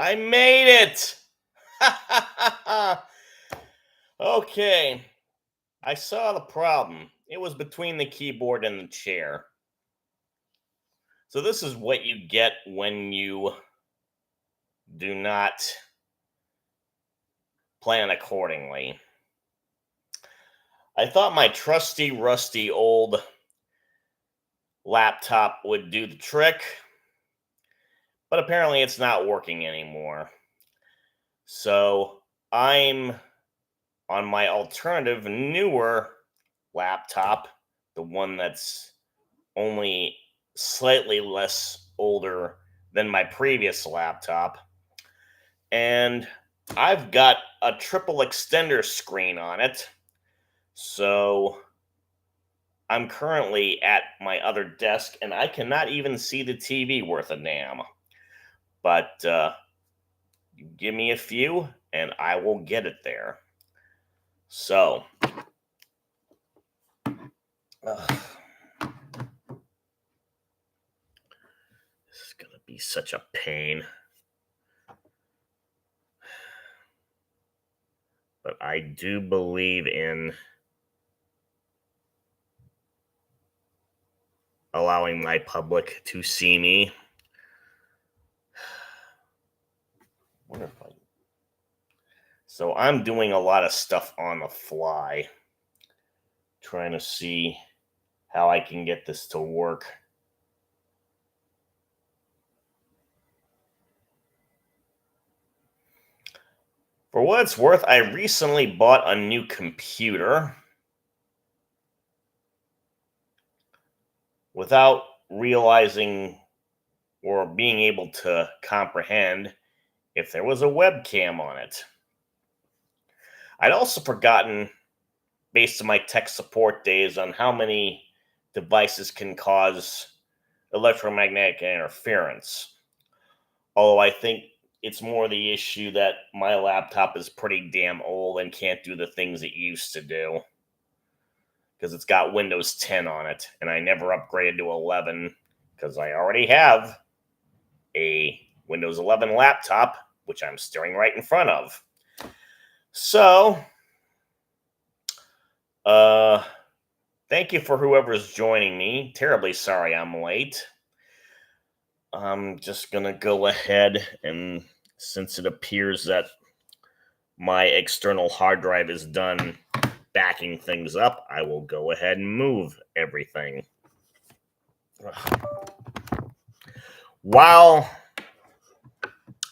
I made it! Okay, I saw the problem. It was between the keyboard and the chair. So, this is what you get when you do not plan accordingly. I thought my trusty, rusty old laptop would do the trick, but apparently it's not working anymore. So, I'm on my alternative, newer laptop, the one that's only slightly less older than my previous laptop. And I've got a triple extender screen on it. So I'm currently at my other desk and I cannot even see the TV worth a damn. But give me a few and I will get it there. So, this is going to be such a pain. But I do believe in allowing my public to see me. Wonder if So I'm doing a lot of stuff on the fly, trying to see how I can get this to work. For what it's worth, I recently bought a new computer without realizing or being able to comprehend if there was a webcam on it. I'd also forgotten, based on my tech support days, on how many devices can cause electromagnetic interference. Although I think it's more the issue that my laptop is pretty damn old and can't do the things it used to do. Because it's got Windows 10 on it, and I never upgraded to 11 because I already have a Windows 11 laptop, which I'm staring right in front of. So, thank you for whoever's joining me. Terribly sorry I'm late. I'm just going to go ahead and, since it appears that my external hard drive is done backing things up, I will go ahead and move everything. While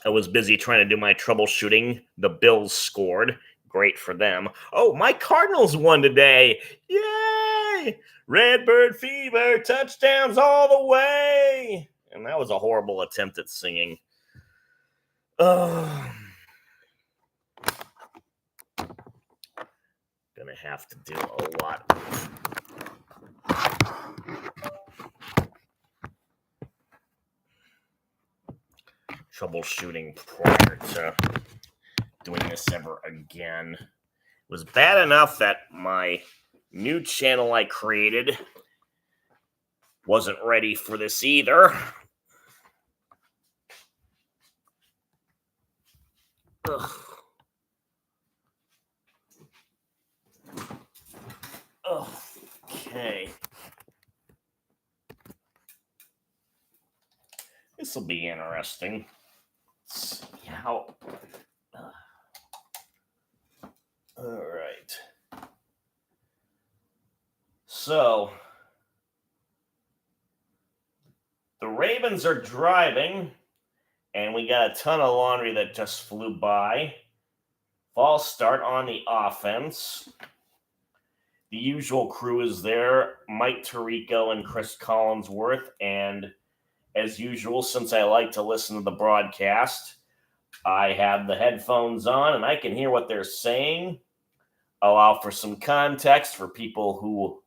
I was busy trying to do my troubleshooting, the Bills scored. Great for them. Oh, my Cardinals won today. Yay! Redbird fever, touchdowns all the way. And that was a horrible attempt at singing. Gonna have to do a lot of troubleshooting prior to doing this ever again. It was bad enough that my new channel I created wasn't ready for this either. Ugh. Okay. This will be interesting. Let's see how. All right. So, the Ravens are driving, and we got a ton of laundry that just flew by. False start on the offense. The usual crew is there, Mike Tirico and Chris Collinsworth, and as usual, since I like to listen to the broadcast, I have the headphones on and I can hear what they're saying. Allow for some context for people who,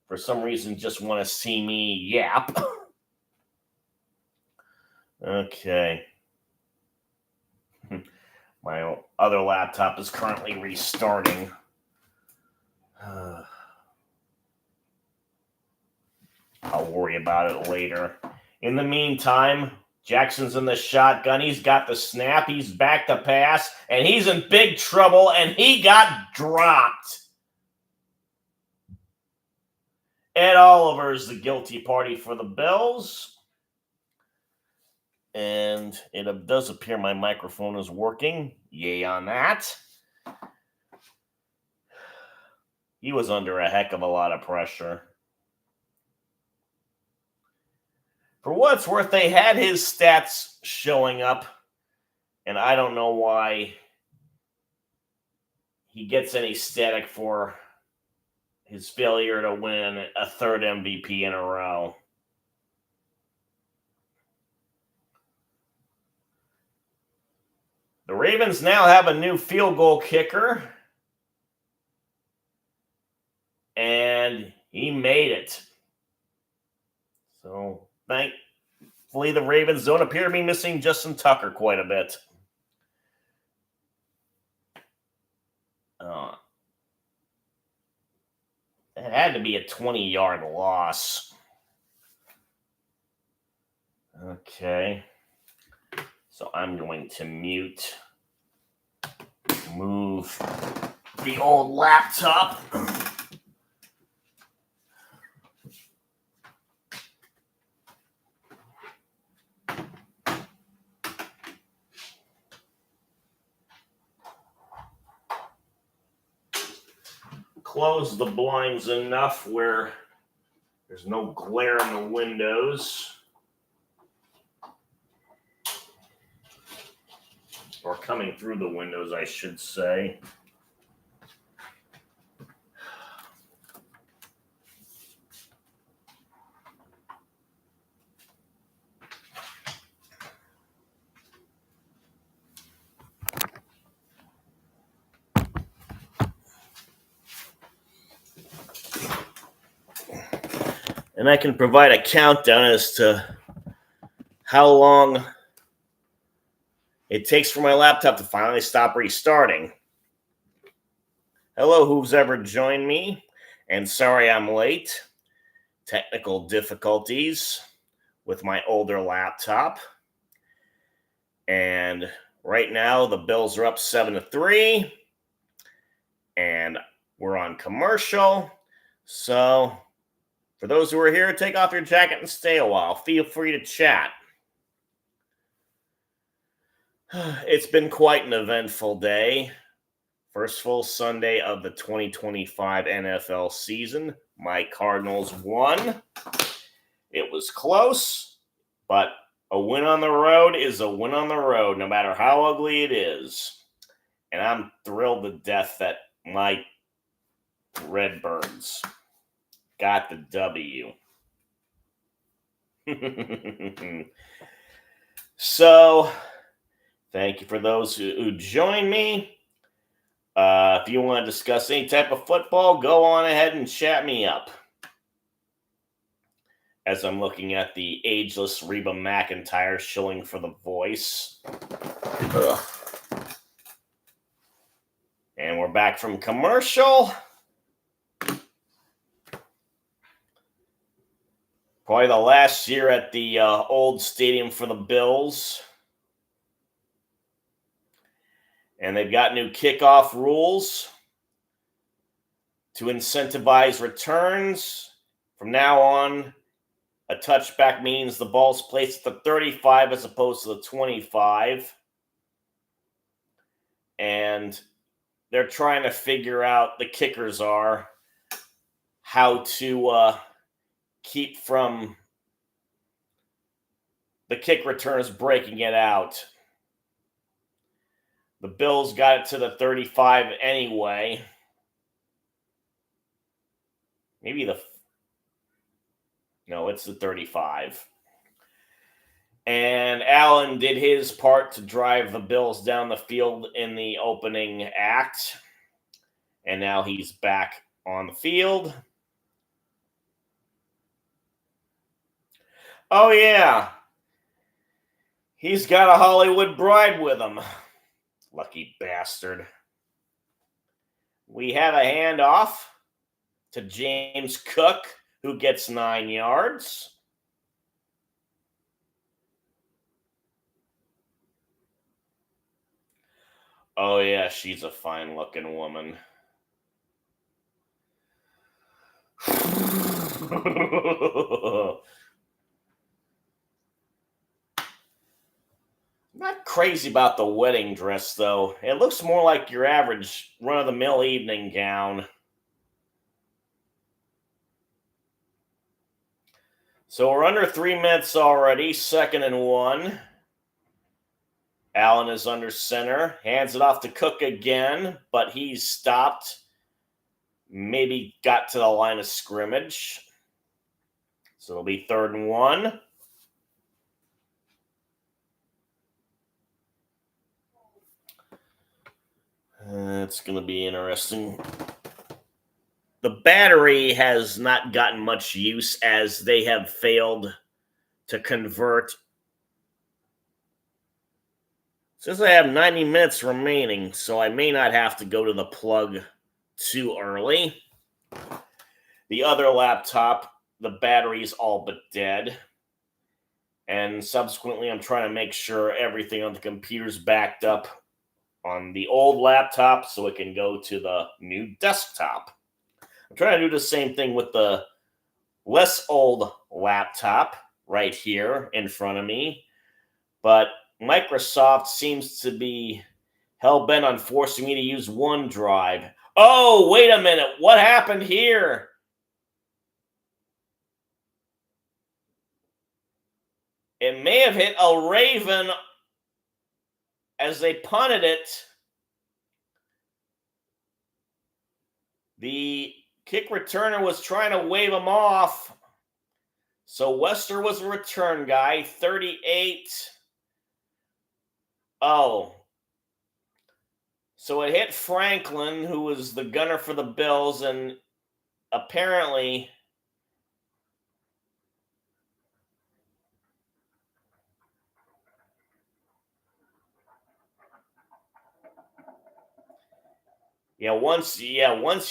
for some reason, just want to see me yap. Okay. My other laptop is currently restarting. I'll worry about it later. In the meantime, Jackson's in the shotgun. He's got the snap. He's back to pass, and he's in big trouble, and he got dropped. Ed Oliver is the guilty party for the Bills. And it does appear my microphone is working. Yay on that. He was under a heck of a lot of pressure. For what it's worth, they had his stats showing up, and I don't know why he gets any static for his failure to win a third MVP in a row. The Ravens now have a new field goal kicker, and he made it. So, thankfully, the Ravens don't appear to be missing Justin Tucker quite a bit. It had to be a 20-yard loss. Okay. So I'm going to move the old laptop. Close the blinds enough where there's no glare in the windows. Or coming through the windows, I should say. And I can provide a countdown as to how long it takes for my laptop to finally stop restarting. Hello, who's ever joined me? And sorry I'm late. Technical difficulties with my older laptop. And right now, the Bills are up 7-3. And we're on commercial. So, for those who are here, take off your jacket and stay a while. Feel free to chat. It's been quite an eventful day. First full Sunday of the 2025 NFL season. My Cardinals won. It was close, but a win on the road is a win on the road, no matter how ugly it is. And I'm thrilled to death that my Redbirds got the W. So, thank you for those who joined me. If you want to discuss any type of football, go on ahead and chat me up. As I'm looking at the ageless Reba McEntire shilling for The Voice. Ugh. And we're back from commercial. Probably the last year at the old stadium for the Bills. And they've got new kickoff rules to incentivize returns. From now on, a touchback means the ball's placed at the 35 as opposed to the 25. And they're trying to figure out, the kickers are, how to keep from the kick returns breaking it out. The Bills got it to the 35 anyway. No, it's the 35. And Allen did his part to drive the Bills down the field in the opening act. And now he's back on the field. Oh, yeah. He's got a Hollywood bride with him. Lucky bastard. We have a handoff to James Cook, who gets 9 yards. Oh, yeah, she's a fine looking woman. Not crazy about the wedding dress, though. It looks more like your average run of the mill evening gown. So we're under 3 minutes already, 2nd and 1. Allen is under center, hands it off to Cook again, but he's stopped. Maybe got to the line of scrimmage. So it'll be 3rd and 1. It's going to be interesting. The battery has not gotten much use as they have failed to convert. Since I have 90 minutes remaining, so I may not have to go to the plug too early. The other laptop, the battery's all but dead. And subsequently, I'm trying to make sure everything on the computer's backed up on the old laptop so it can go to the new desktop. I'm trying to do the same thing with the less old laptop right here in front of me, but Microsoft seems to be hell-bent on forcing me to use OneDrive. Oh, wait a minute. What happened here? It may have hit a Raven as they punted it. The kick returner was trying to wave him off. So Wester was a return guy, 38. Oh. So it hit Franklin, who was the gunner for the Bills, and apparently once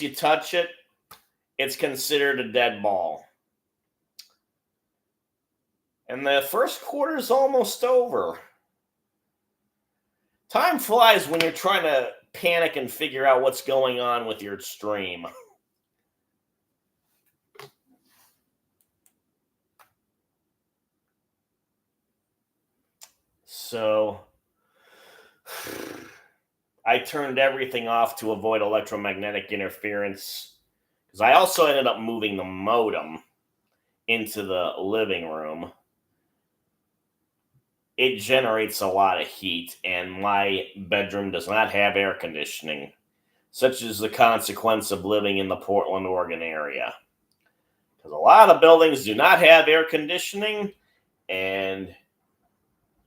you touch it, it's considered a dead ball. And the first quarter is almost over. Time flies when you're trying to panic and figure out what's going on with your stream. So I turned everything off to avoid electromagnetic interference because I also ended up moving the modem into the living room. It generates a lot of heat, and my bedroom does not have air conditioning, such as the consequence of living in the Portland, Oregon area. Because a lot of the buildings do not have air conditioning, and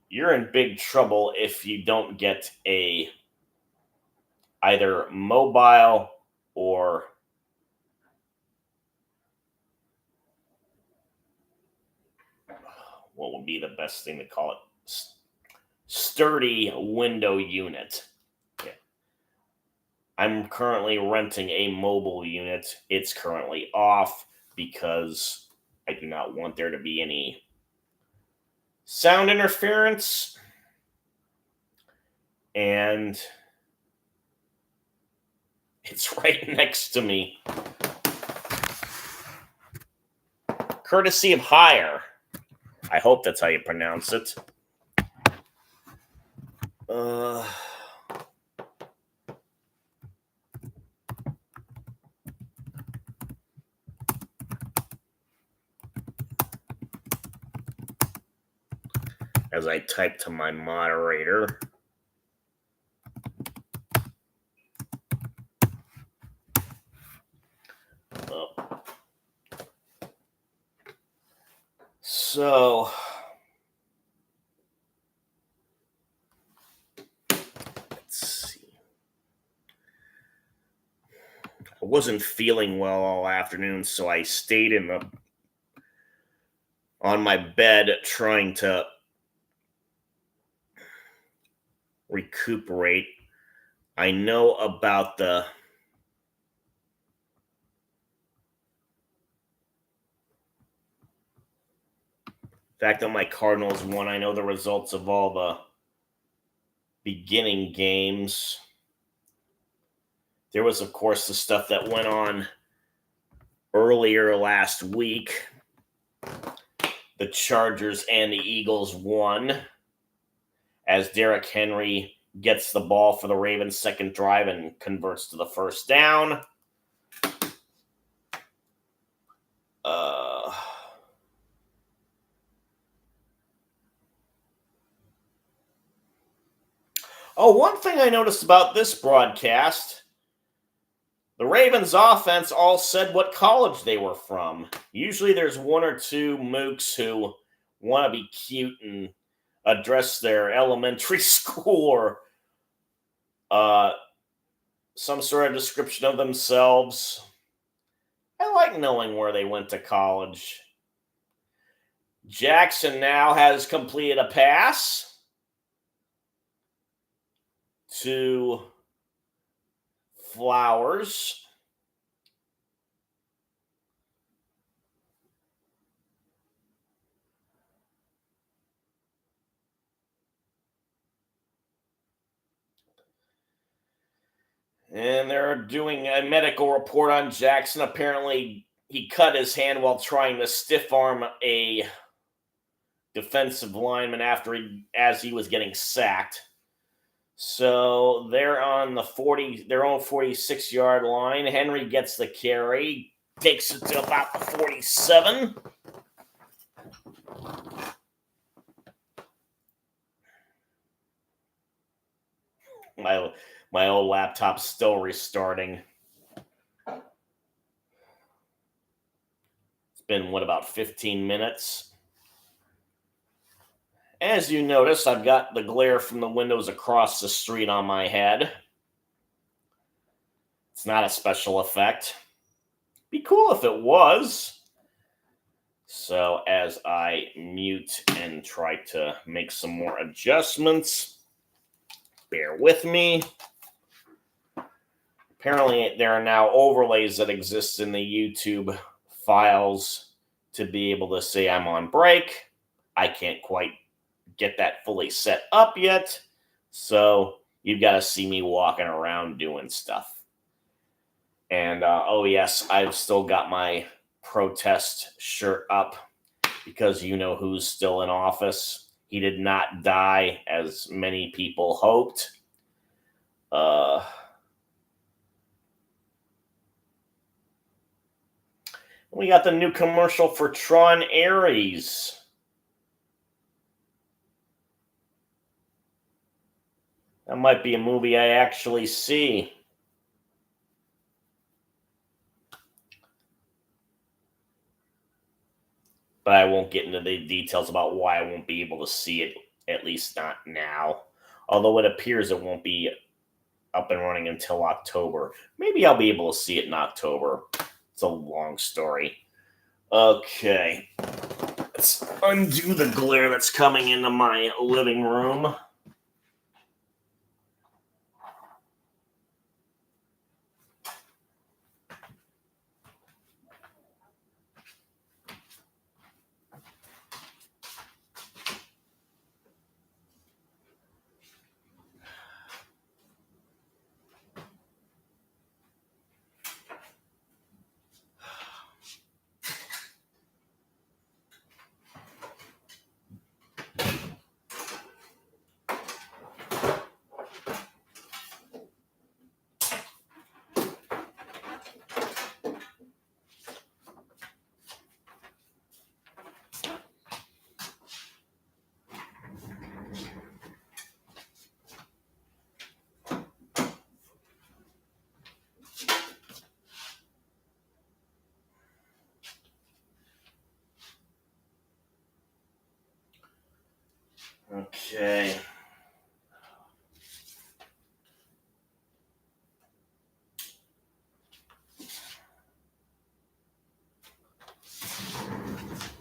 you're in big trouble if you don't get a either mobile or what would be the best thing to call it? Sturdy window unit. Yeah. I'm currently renting a mobile unit. It's currently off because I do not want there to be any sound interference. And it's right next to me. Courtesy of Hire. I hope that's how you pronounce it. As I type to my moderator. So let's see. I wasn't feeling well all afternoon, so I stayed on my bed trying to recuperate. I know about the fact that my Cardinals won. I know the results of all the beginning games. There was, of course, the stuff that went on earlier last week. The Chargers and the Eagles won as Derrick Henry gets the ball for the Ravens' second drive and converts to the first down. One thing I noticed about this broadcast, the Ravens offense all said what college they were from. Usually there's one or two mooks who want to be cute and address their elementary school or some sort of description of themselves. I like knowing where they went to college. Jackson now has completed a pass to Flowers. And they're doing a medical report on Jackson. Apparently, he cut his hand while trying to stiff arm a defensive lineman as he was getting sacked. So they're on their own 46-yard line. Henry gets the carry, takes it to about the 47. My old laptop's still restarting. It's been, about 15 minutes? As you notice, I've got the glare from the windows across the street on my head. It's not a special effect. Be cool if it was. So as I mute and try to make some more adjustments, bear with me. Apparently, there are now overlays that exist in the YouTube files to be able to say I'm on break. I can't quite get that fully set up yet, so you've got to see me walking around doing stuff. And yes, I've still got my protest shirt up because you know who's still in office. He did not die as many people hoped. We got the new commercial for Tron Ares. That might be a movie I actually see. But I won't get into the details about why I won't be able to see it, at least not now. Although it appears it won't be up and running until October. Maybe I'll be able to see it in October. It's a long story. Okay. Let's undo the glare that's coming into my living room. Okay.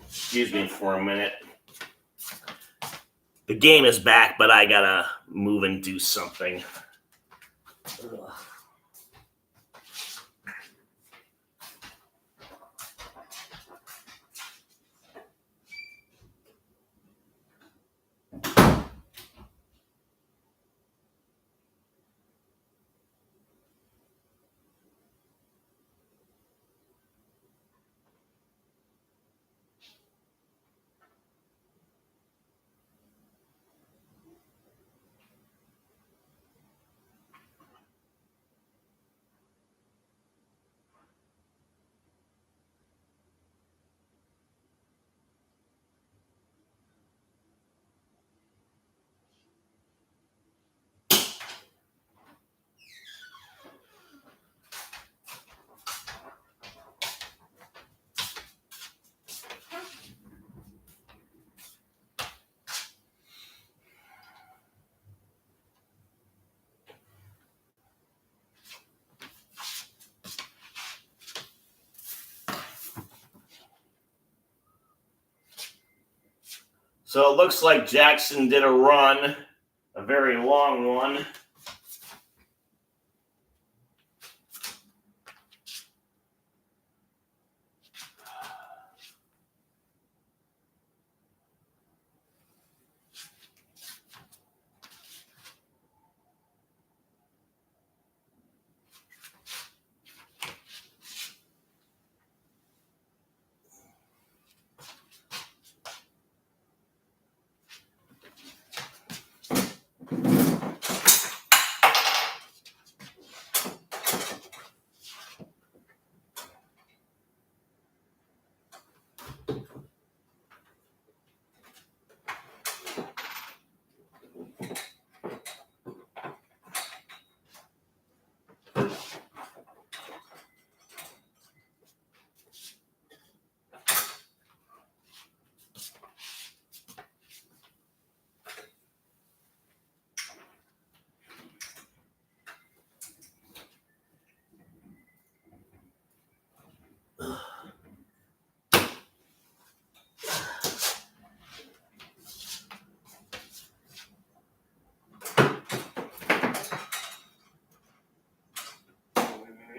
Excuse me for a minute. The game is back, but I gotta move and do something. Ugh. So it looks like Jackson did a run, a very long one.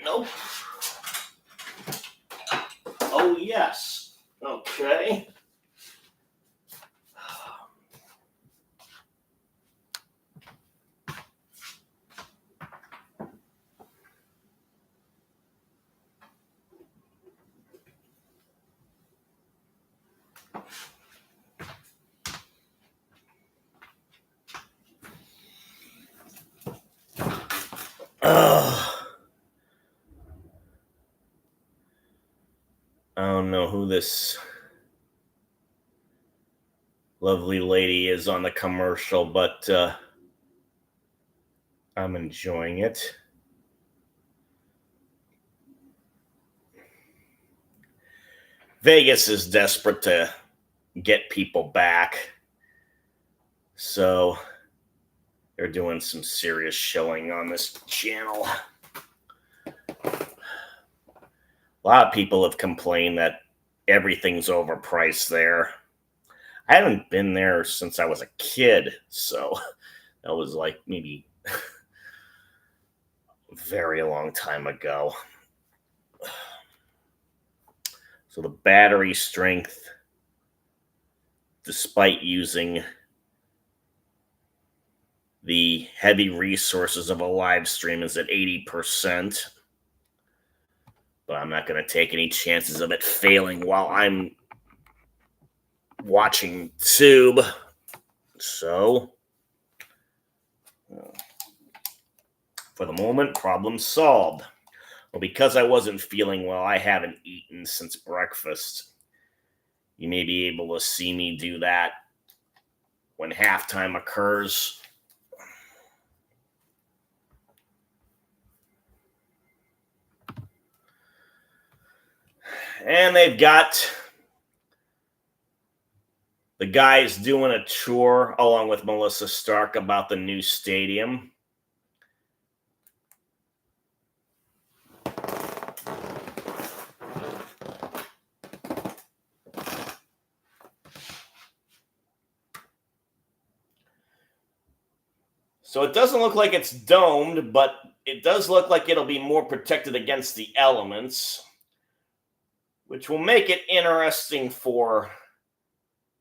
Nope. Oh, yes. Okay. I don't know who this lovely lady is on the commercial, but I'm enjoying it. Vegas is desperate to get people back, so they're doing some serious shilling on this channel. A lot of people have complained that everything's overpriced there. I haven't been there since I was a kid, so that was like maybe a very long time ago. So the battery strength, despite using the heavy resources of a live stream, is at 80%. But I'm not going to take any chances of it failing while I'm watching Tube. So, for the moment, problem solved. Well, because I wasn't feeling well, I haven't eaten since breakfast. You may be able to see me do that when halftime occurs. And they've got the guys doing a tour along with Melissa Stark about the new stadium. So it doesn't look like it's domed, but it does look like it'll be more protected against the elements, which will make it interesting for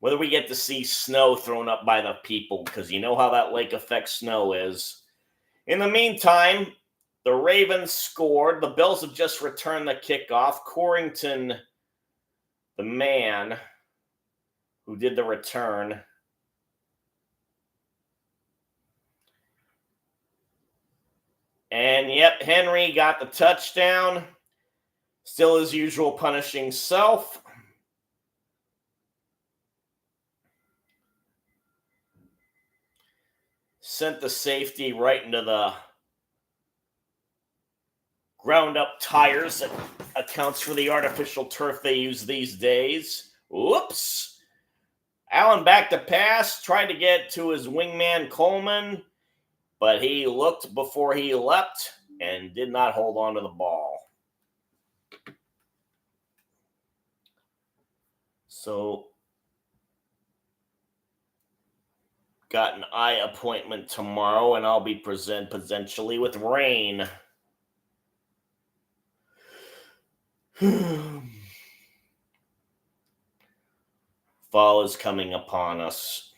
whether we get to see snow thrown up by the people, because you know how that lake effect snow is. In the meantime, the Ravens scored. The Bills have just returned the kickoff. Corrington, the man who did the return, and yep, Henry got the touchdown. Still as usual, punishing self. Sent the safety right into the ground up tires. That accounts for the artificial turf they use these days. Whoops. Allen back to pass, tried to get to his wingman Coleman, but he looked before he leapt and did not hold on to the ball. So got an eye appointment tomorrow, and I'll be potentially with rain. Fall is coming upon us.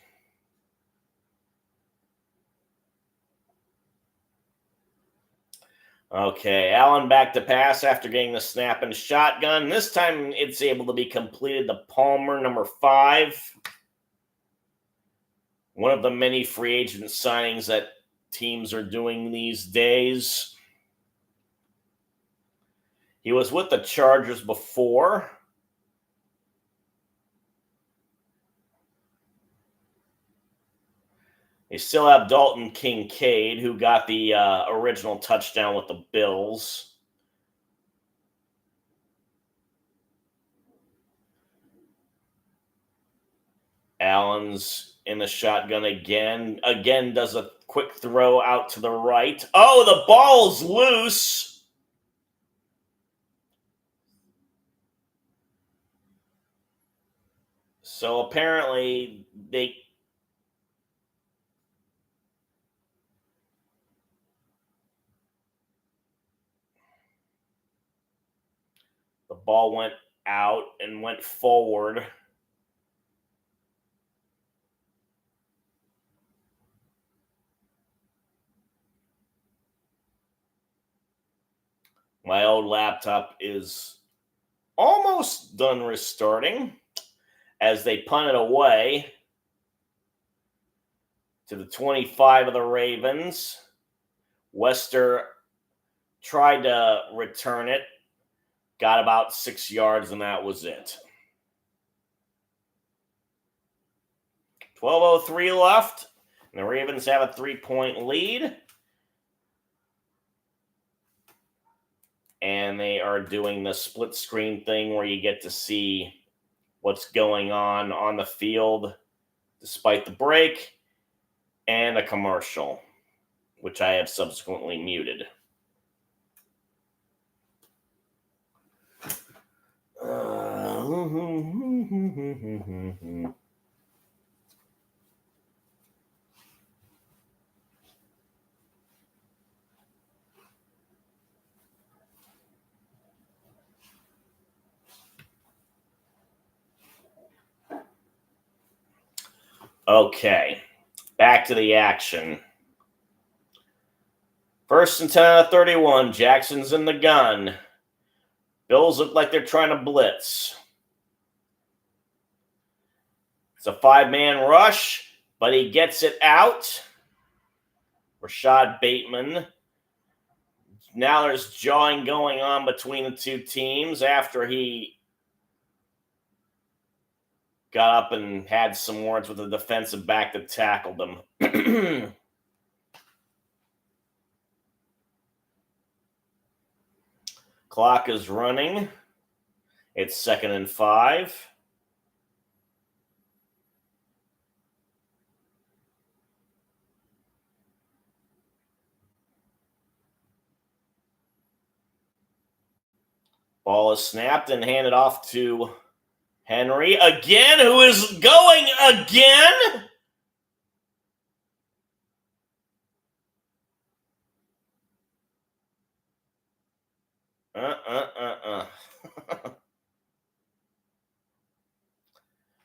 Okay, Allen back to pass after getting the snap and shotgun. This time it's able to be completed to Palmer, number 5. One of the many free agent signings that teams are doing these days. He was with the Chargers before. They still have Dalton Kincaid, who got the original touchdown with the Bills. Allen's in the shotgun again. Again, does a quick throw out to the right. Oh, the ball's loose. So apparently the ball went out and went forward. My old laptop is almost done restarting as they punt it away to the 25 of the Ravens. Wester tried to return it, got about 6 yards, and that was it. 12:03 left, and the Ravens have a 3-point lead. And they are doing the split screen thing where you get to see what's going on the field despite the break, and a commercial, which I have subsequently muted. Okay, back to the action. First and 10 out of 31. Jackson's in the gun. Bills look like they're trying to blitz. It's a 5-man rush, but he gets it out. Rashad Bateman. Now there's jawing going on between the two teams after he got up and had some words with the defensive back that tackled him. Clock is running. It's 2nd and 5. Ball is snapped and handed off to Henry again, who is going again.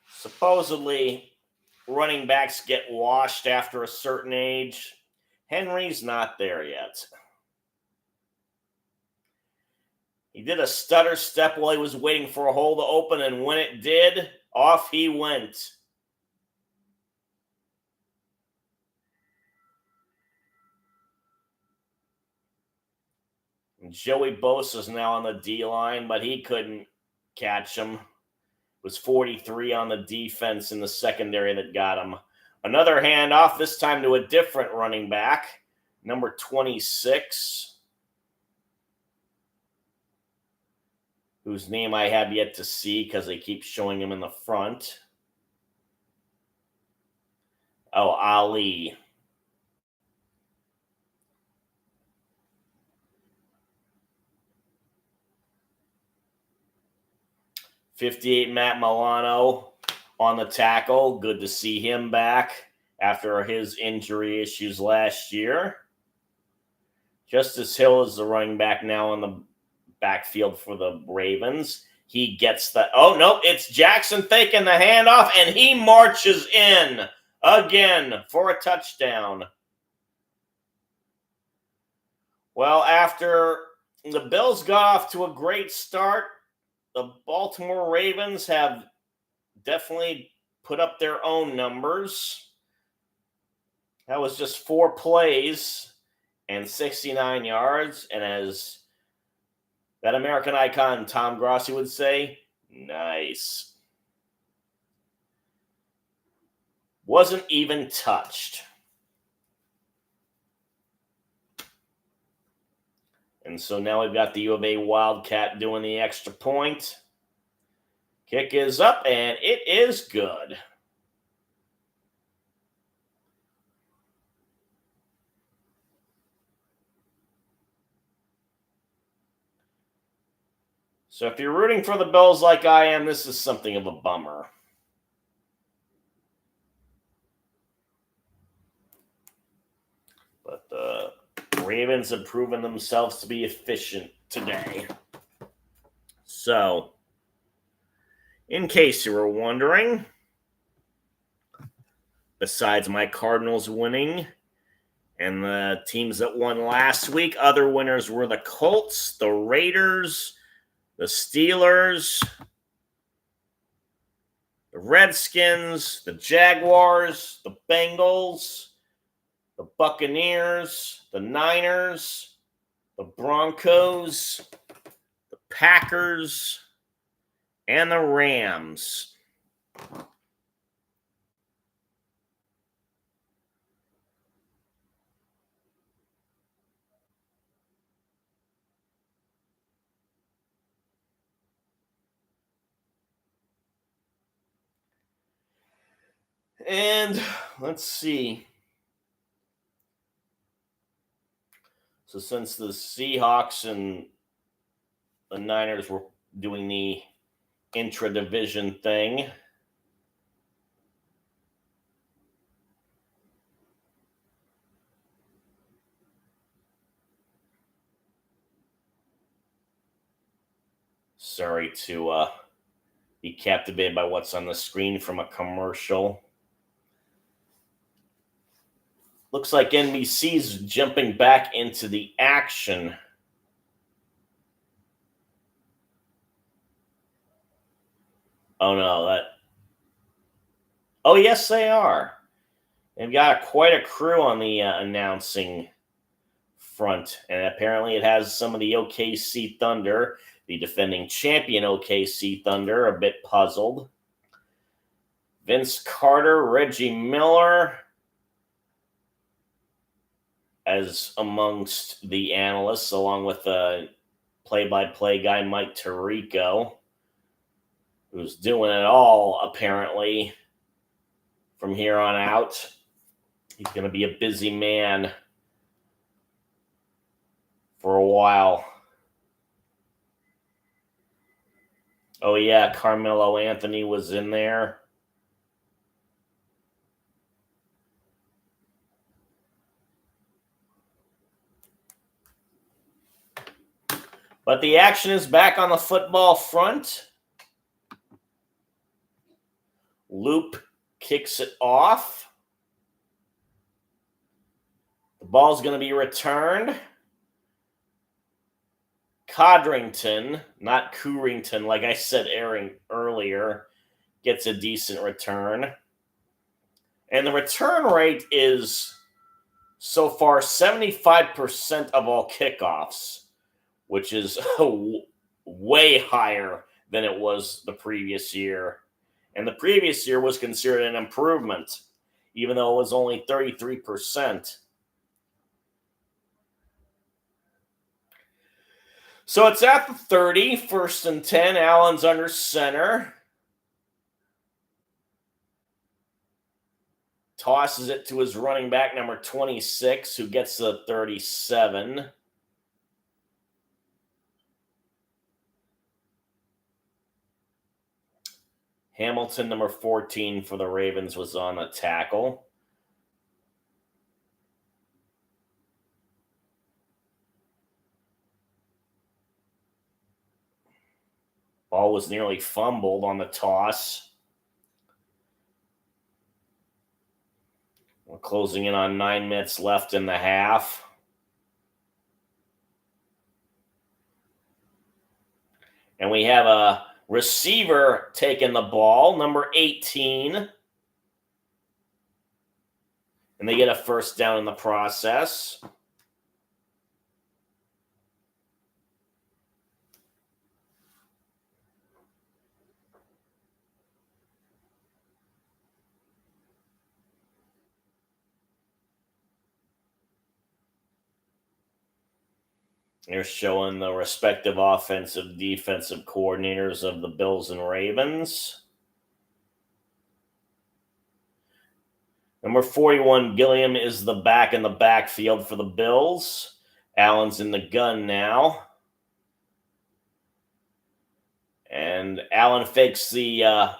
Supposedly, running backs get washed after a certain age. Henry's not there yet. He did a stutter step while he was waiting for a hole to open, and when it did, off he went. Joey Bosa's now on the D-line, but he couldn't catch him. It was 43 on the defense in the secondary that got him. Another handoff, this time to a different running back, number 26, whose name I have yet to see because they keep showing him in the front. Oh, Ali. .58 Matt Milano on the tackle. Good to see him back. after his injury issues last year. Justice Hill is the running back now in the backfield for the Ravens. He gets the, oh no, it's Jackson taking the handoff, and he marches in again for a touchdown. Well, after the Bills got off to a great start, the Baltimore Ravens have definitely put up their own numbers. That was just 4 plays and 69 yards. And as that American icon Tom Grossi would say, nice. Wasn't even touched. And so now we've got the U of A Wildcat doing the extra point. Kick is up, and it is good. So if you're rooting for the Bills like I am, this is something of a bummer. But the Ravens have proven themselves to be efficient today. So, in case you were wondering, besides my Cardinals winning and the teams that won last week, other winners were the Colts, the Raiders, the Steelers, the Redskins, the Jaguars, the Bengals, the Buccaneers, the Niners, the Broncos, the Packers, and the Rams. And let's see. So since the Seahawks and the Niners were doing the intra-division thing, sorry to be captivated by what's on the screen from a commercial. Looks like NBC's jumping back into the action. Oh no, oh yes, they are. They've got quite a crew on the announcing front, and apparently it has some of the OKC Thunder, the defending champion OKC Thunder, a bit puzzled. Vince Carter, Reggie Miller, as amongst the analysts, along with the play-by-play guy Mike Tirico, who's doing it all, apparently, from here on out. He's going to be a busy man for a while. Oh, yeah, Carmelo Anthony was in there. But the action is back on the football front. Loop kicks it off. The ball's going to be returned. Codrington, not Coorington, like I said earlier, gets a decent return. And the return rate is so far 75% of all kickoffs, which is way higher than it was the previous year. And the previous year was considered an improvement, even though it was only 33%. So it's at the 30, 1st and 10. Allen's under center. Tosses it to his running back, number 26, who gets the 37. Hamilton, number 14 for the Ravens, was on the tackle. Ball was nearly fumbled on the toss. We're closing in on 9 minutes left in the half. And we have a receiver taking the ball, number 18. And they get a first down in the process. They're showing the respective offensive, defensive coordinators of the Bills and Ravens. Number 41, Gilliam, is the back in the backfield for the Bills. Allen's in the gun now. And Allen fakes the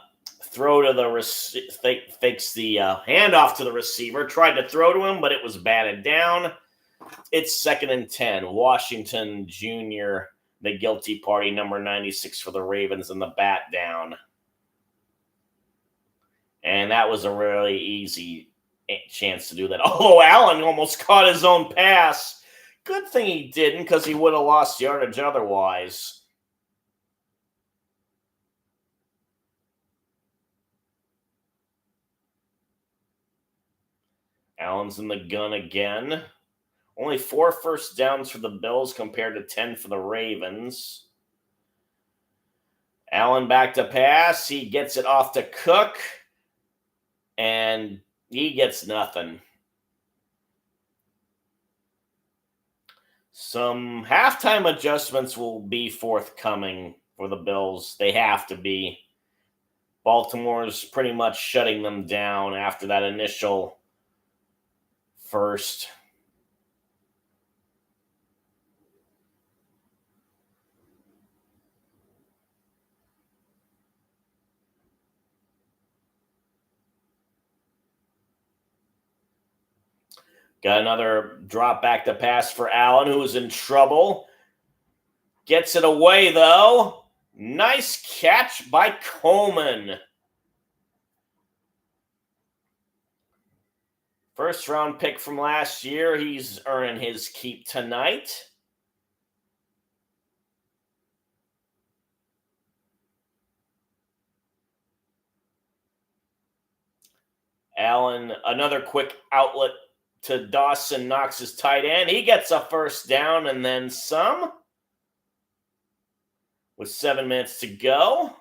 throw to the fakes the handoff to the receiver. Tried to throw to him, but it was batted down. It's 2nd and 10. Washington Jr., the guilty party, number 96 for the Ravens, and the bat down. And that was a really easy chance to do that. Oh, Allen almost caught his own pass. Good thing he didn't, because he would have lost yardage otherwise. Allen's in the gun again. Only 4 first downs for the Bills compared to 10 for the Ravens. Allen back to pass. He gets it off to Cook. And he gets nothing. Some halftime adjustments will be forthcoming for the Bills. They have to be. Baltimore's pretty much shutting them down after that initial first. Got another drop back to pass for Allen, who is in trouble. Gets it away, though. Nice catch by Coleman. First round pick from last year. He's earning his keep tonight. Allen, another quick outlet to Dawson, knocks his tight end. He gets a first down and then some. With 7 minutes to go.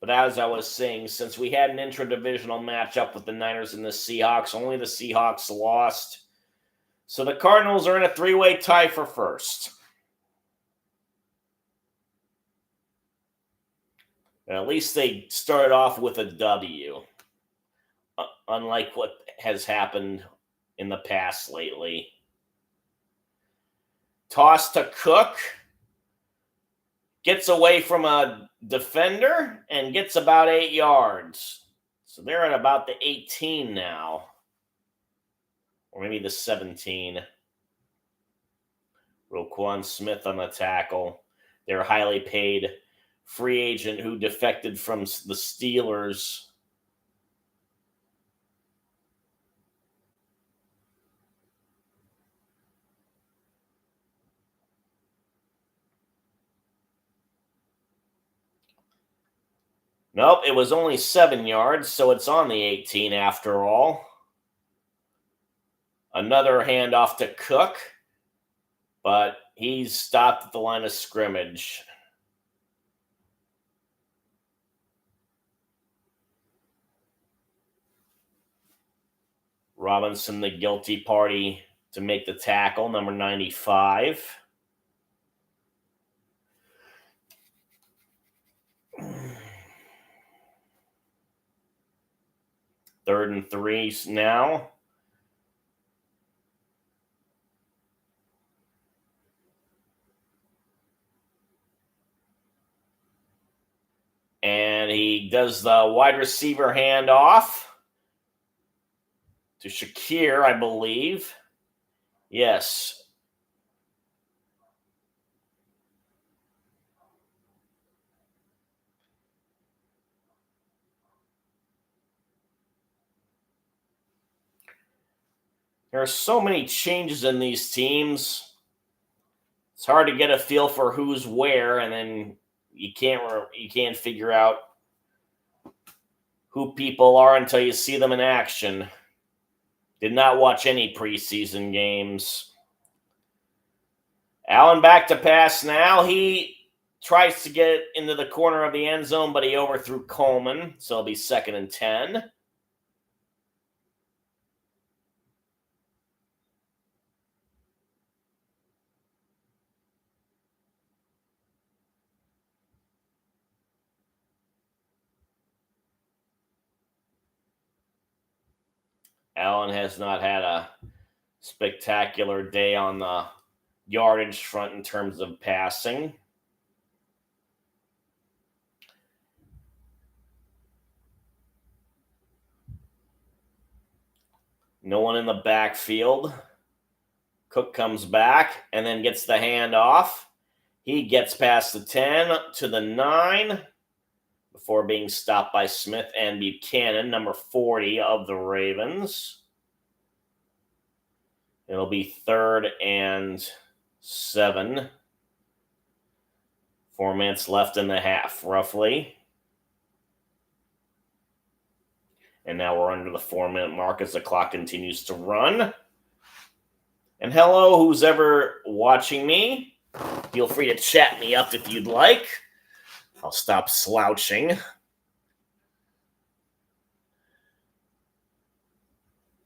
But as I was saying, since we had an intra-divisional matchup with the Niners and the Seahawks, only the Seahawks lost. So the Cardinals are in a 3-way tie for first. And at least they started off with a W. Unlike what has happened in the past lately. Toss to Cook. Gets away from a defender and gets about 8 yards. So they're at about the 18 now. Or maybe the 17. Roquan Smith on the tackle. Their highly paid free agent who defected from the Steelers. Nope, it was only 7 yards, so it's on the 18 after all. Another handoff to Cook, but he's stopped at the line of scrimmage. Robinson, the guilty party, to make the tackle, number 95. Third and 3 now. And he does the wide receiver handoff to Shakir, I believe. Yes. There are so many changes in these teams. It's hard to get a feel for who's where, and then you can't figure out who people are until you see them in action. Did not watch any preseason games. Allen back to pass now. He tries to get into the corner of the end zone, but he overthrew Coleman, so it'll be 2nd and 10. Allen has not had a spectacular day on the yardage front in terms of passing. No one in the backfield. Cook comes back and then gets the handoff. He gets past the 10 to the 9 before being stopped by Smith and Buchanan, number 40 of the Ravens. It'll be 3rd and 7. 4 minutes left in the half, roughly. And now we're under the 4-minute mark as the clock continues to run. And hello, who's ever watching me. Feel free to chat me up if you'd like. I'll stop slouching.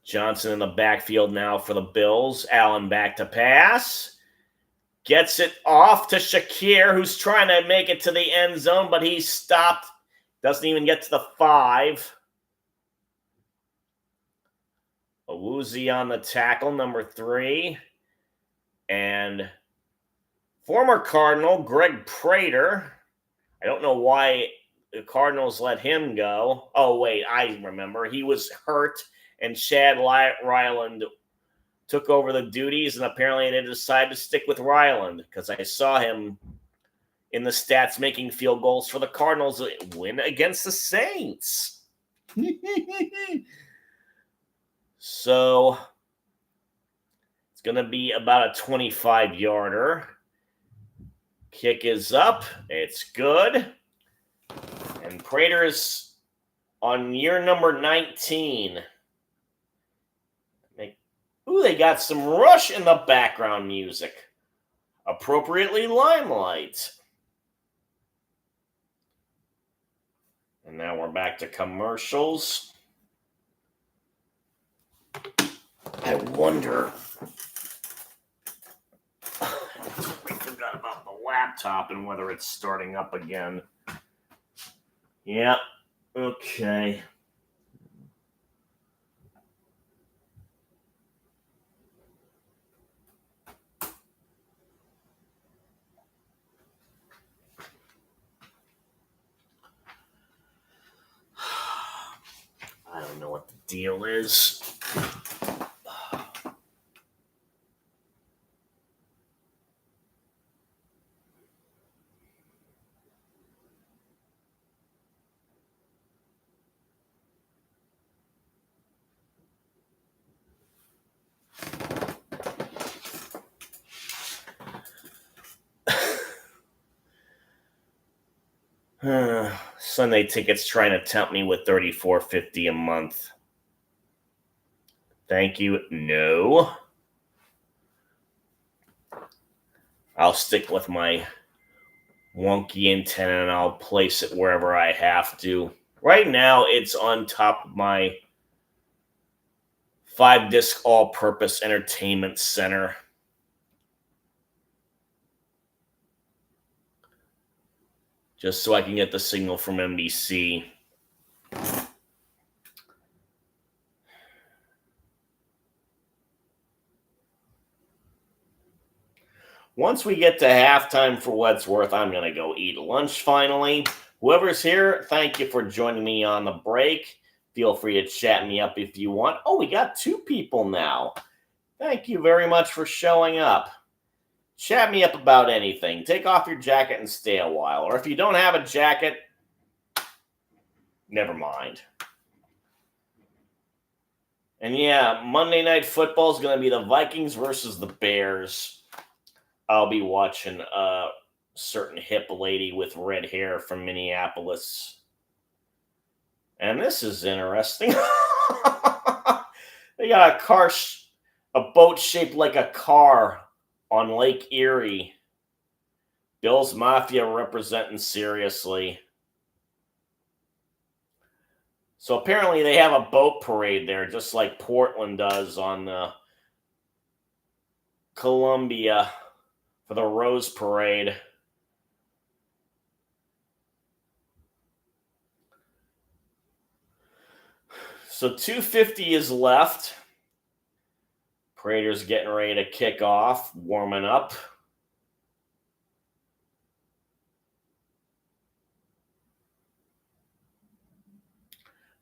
Johnson in the backfield now for the Bills. Allen back to pass. Gets it off to Shakir, who's trying to make it to the end zone, but he's stopped. Doesn't even get to the 5. Awuzie on the tackle, number 3. And former Cardinal Greg Prater. I don't know why the Cardinals let him go. Oh, wait, I remember. He was hurt, and Chad Ryland took over the duties, and apparently they decided to stick with Ryland because I saw him in the stats making field goals for the Cardinals win against the Saints. So it's going to be about a 25-yarder. Kick is up. It's good. And Prater is on year number 19. Ooh, they got some Rush in the background music. Appropriately Limelight. And now we're back to commercials. I wonder. I forgot about the laptop and whether it's starting up again. Yeah, okay. I don't know what the deal is. Sunday tickets trying to tempt me with $34.50 a month. Thank you. No. I'll stick with my wonky antenna and I'll place it wherever I have to. Right now, it's on top of my 5-disc all-purpose entertainment center. Just so I can get the signal from NBC. Once we get to halftime for what it's worth, I'm going to go eat lunch finally. Whoever's here, thank you for joining me on the break. Feel free to chat me up if you want. Oh, we got 2 people now. Thank you very much for showing up. Chat me up about anything. Take off your jacket and stay a while. Or if you don't have a jacket, never mind. And yeah, Monday Night Football is going to be the Vikings versus the Bears. I'll be watching a certain hip lady with red hair from Minneapolis. And this is interesting. They got a boat shaped like a car on Lake Erie. Bill's Mafia representing seriously. So apparently they have a boat parade there, just like Portland does on the Columbia for the Rose Parade. So 250 is left. Paraders getting ready to kick off, warming up.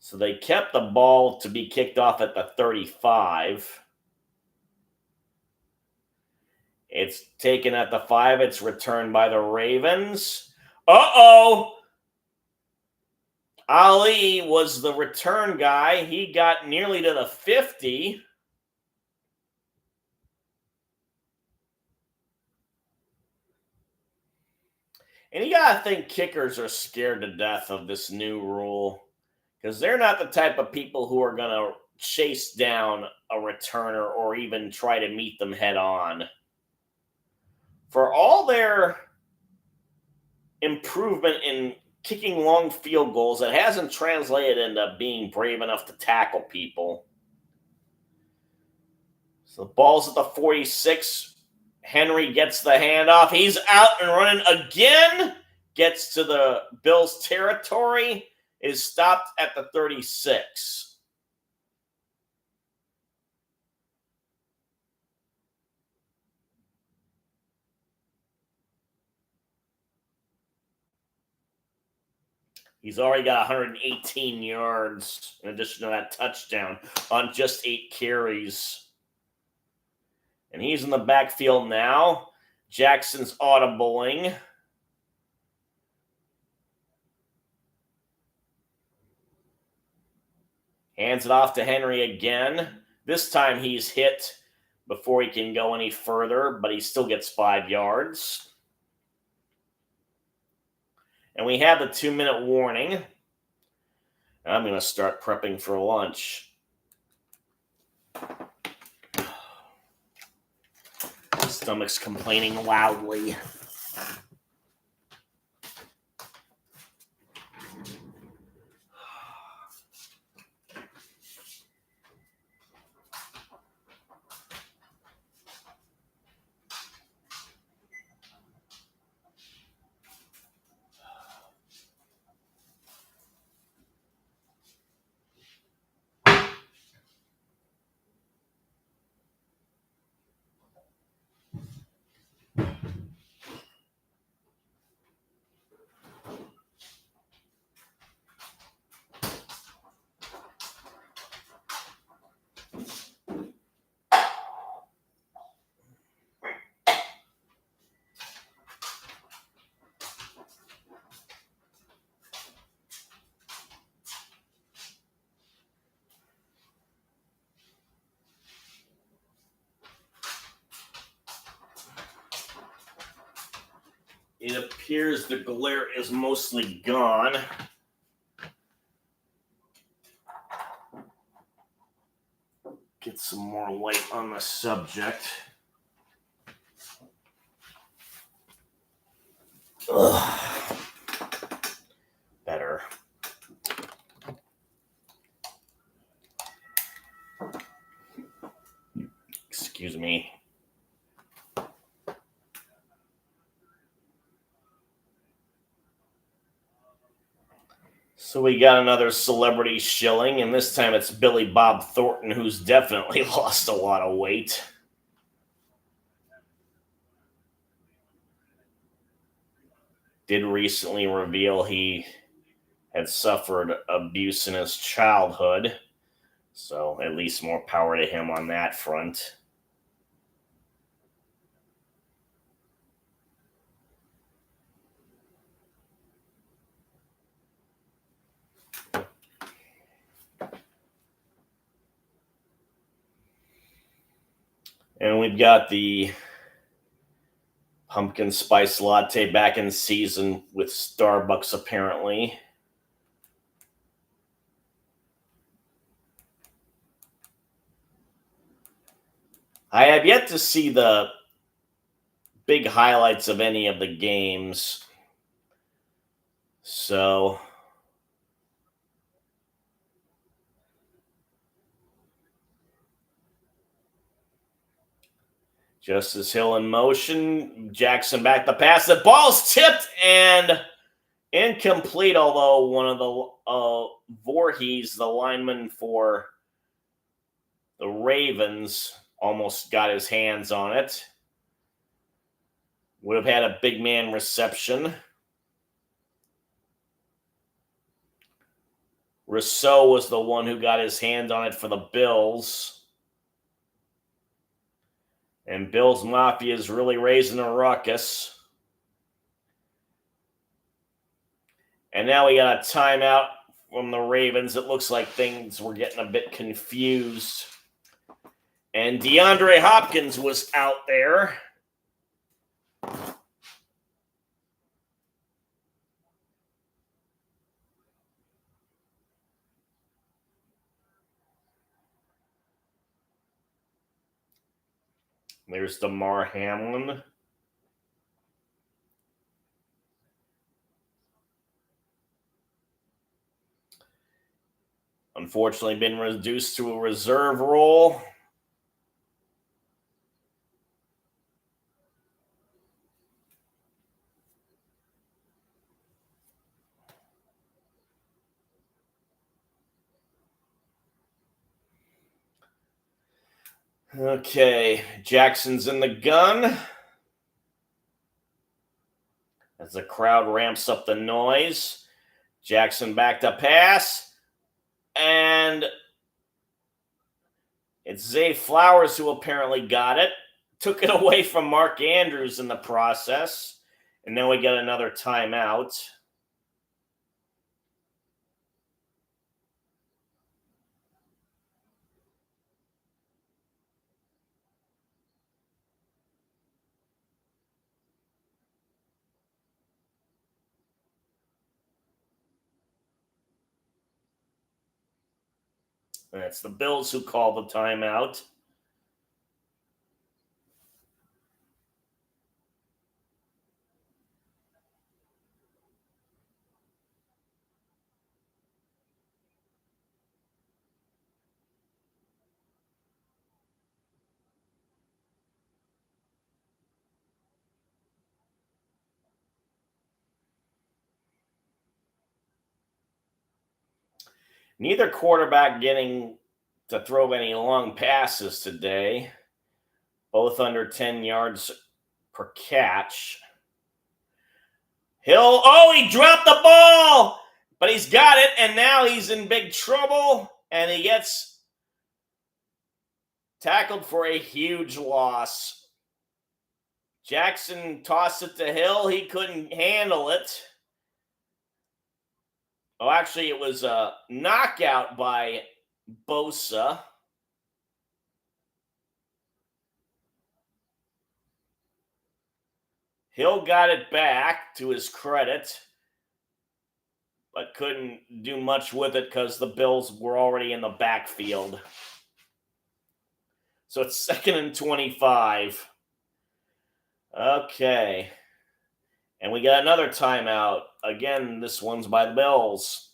So they kept the ball to be kicked off at the 35. It's taken at the 5. It's returned by the Ravens. Uh-oh! Ali was the return guy. He got nearly to the 50. And you got to think kickers are scared to death of this new rule because they're not the type of people who are going to chase down a returner or even try to meet them head on. For all their improvement in kicking long field goals, it hasn't translated into being brave enough to tackle people. So the ball's at the 46. Henry gets the handoff. He's out and running again. Gets to the Bills' territory. Is stopped at the 36. He's already got 118 yards in addition to that touchdown on just 8 carries. And he's in the backfield now. Jackson's audibling. Hands it off to Henry again. This time he's hit before he can go any further, but he still gets 5 yards. And we have the 2-minute warning. I'm going to start prepping for lunch. Stomach's complaining loudly. It appears the glare is mostly gone. Get some more light on the subject. Ugh. Better. Excuse me. So we got another celebrity shilling, and this time it's Billy Bob Thornton, who's definitely lost a lot of weight. Did recently reveal he had suffered abuse in his childhood, so at least more power to him on that front. And we've got the pumpkin spice latte back in season with Starbucks, apparently. I have yet to see the big highlights of any of the games. So, Justice Hill in motion. Jackson back the pass. The ball's tipped and incomplete, although one of the Voorhees, the lineman for the Ravens, almost got his hands on it. Would have had a big man reception. Rousseau was the one who got his hand on it for the Bills. And Bills Mafia is really raising a ruckus. And now we got a timeout from the Ravens. It looks like things were getting a bit confused. And DeAndre Hopkins was out there. There's DeMar Hamlin. Unfortunately, been reduced to a reserve role. Okay, Jackson's in the gun. As the crowd ramps up the noise, Jackson back to pass. And it's Zay Flowers who apparently got it. Took it away from Mark Andrews in the process. And then we get another timeout. And it's the Bills who call the timeout. Neither quarterback getting to throw any long passes today. Both under 10 yards per catch. Hill, he dropped the ball, but he's got it, and now he's in big trouble, and he gets tackled for a huge loss. Jackson tossed it to Hill. He couldn't handle it. Oh, actually, it was a knockout by Bosa. Hill got it back, to his credit, but couldn't do much with it because the Bills were already in the backfield. So it's 2nd and 25. Okay. And we got another timeout. Again, this one's by the Bills.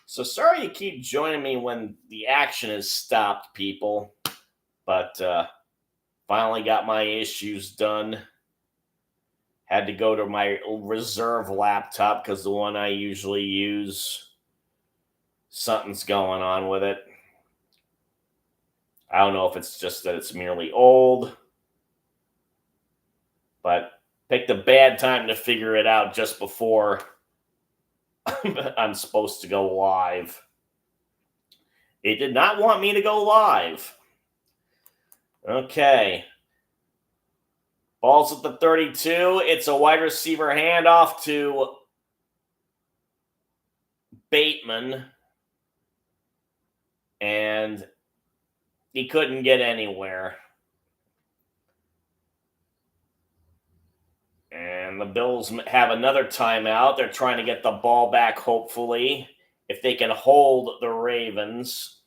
So sorry you keep joining me when the action is stopped, people. But finally got my issues done. Had to go to my reserve laptop because the one I usually use, something's going on with it. I don't know if it's just that it's merely old, but picked a bad time to figure it out just before I'm supposed to go live. It did not want me to go live. Okay. Ball's at the 32. It's a wide receiver handoff to Bateman. And he couldn't get anywhere. And the Bills have another timeout. They're trying to get the ball back, hopefully, if they can hold the Ravens.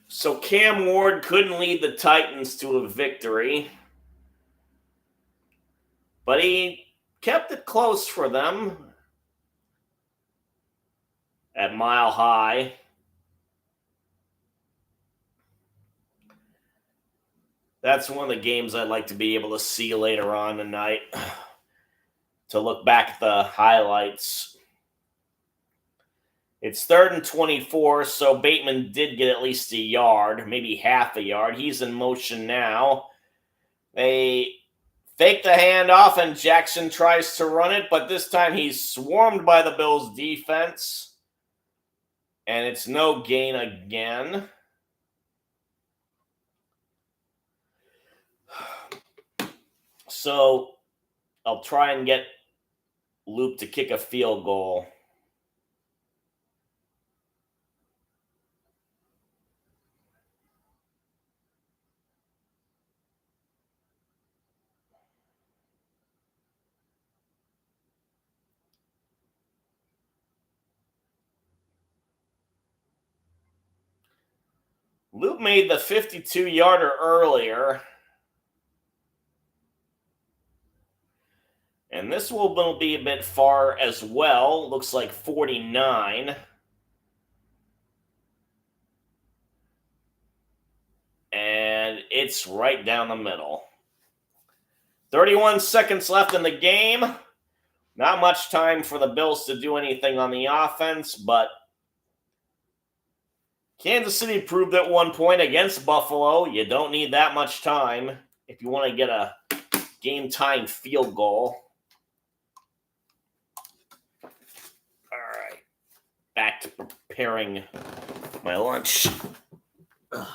So Cam Ward couldn't lead the Titans to a victory, but he kept it close for them at Mile High. That's one of the games I'd like to be able to see later on tonight, to look back at the highlights. It's 3rd and 24, so Bateman did get at least a yard, maybe half a yard. He's in motion now. They fake the handoff, and Jackson tries to run it, but this time he's swarmed by the Bills' defense, and it's no gain again. So I'll try and get Luke to kick a field goal. Luke made the 52-yarder earlier. And this will be a bit far as well. Looks like 49. And it's right down the middle. 31 seconds left in the game. Not much time for the Bills to do anything on the offense, but Kansas City proved at one point against Buffalo you don't need that much time if you want to get a game-time field goal. All right, back to preparing my lunch. Ugh.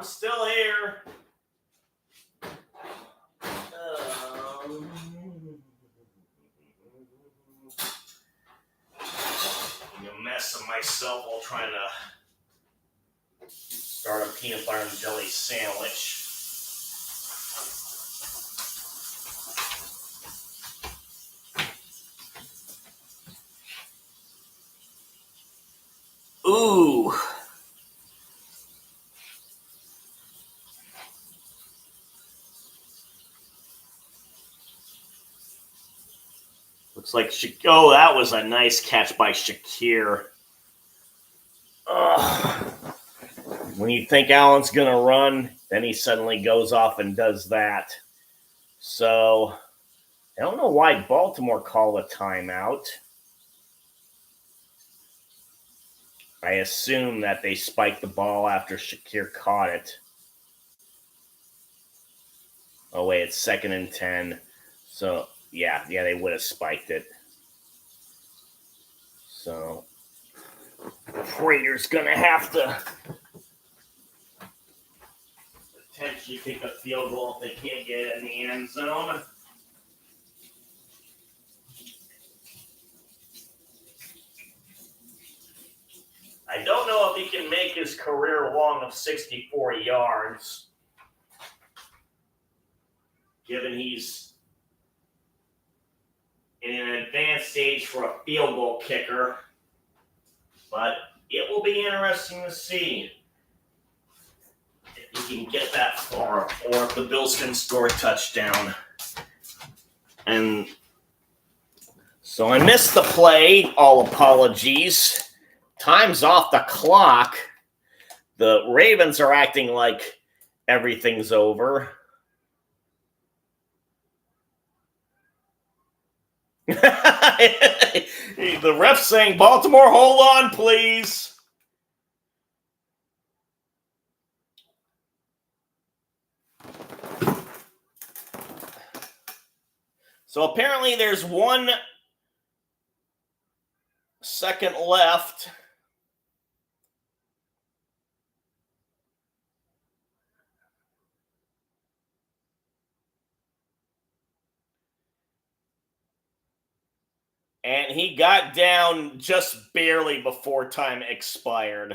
I'm still here. A mess of myself while trying to start a peanut butter and jelly sandwich. Ooh. Looks like oh, that was a nice catch by Shakir. When you think Allen's going to run, then he suddenly goes off and does that. So, I don't know why Baltimore called a timeout. I assume that they spiked the ball after Shakir caught it. Oh, wait, it's 2nd and 10. So, yeah, they would have spiked it. So, Prater's going to have to potentially kick a field goal if they can't get it in the end zone. I don't know if he can make his career long of 64 yards, given he's in an advanced stage for a field goal kicker. But it will be interesting to see if he can get that far, or if the Bills can score a touchdown. And so I missed the play. All apologies. Time's off the clock. The Ravens are acting like everything's over. The ref's saying, Baltimore, hold on, please. So apparently there's 1 second left. And he got down just barely before time expired.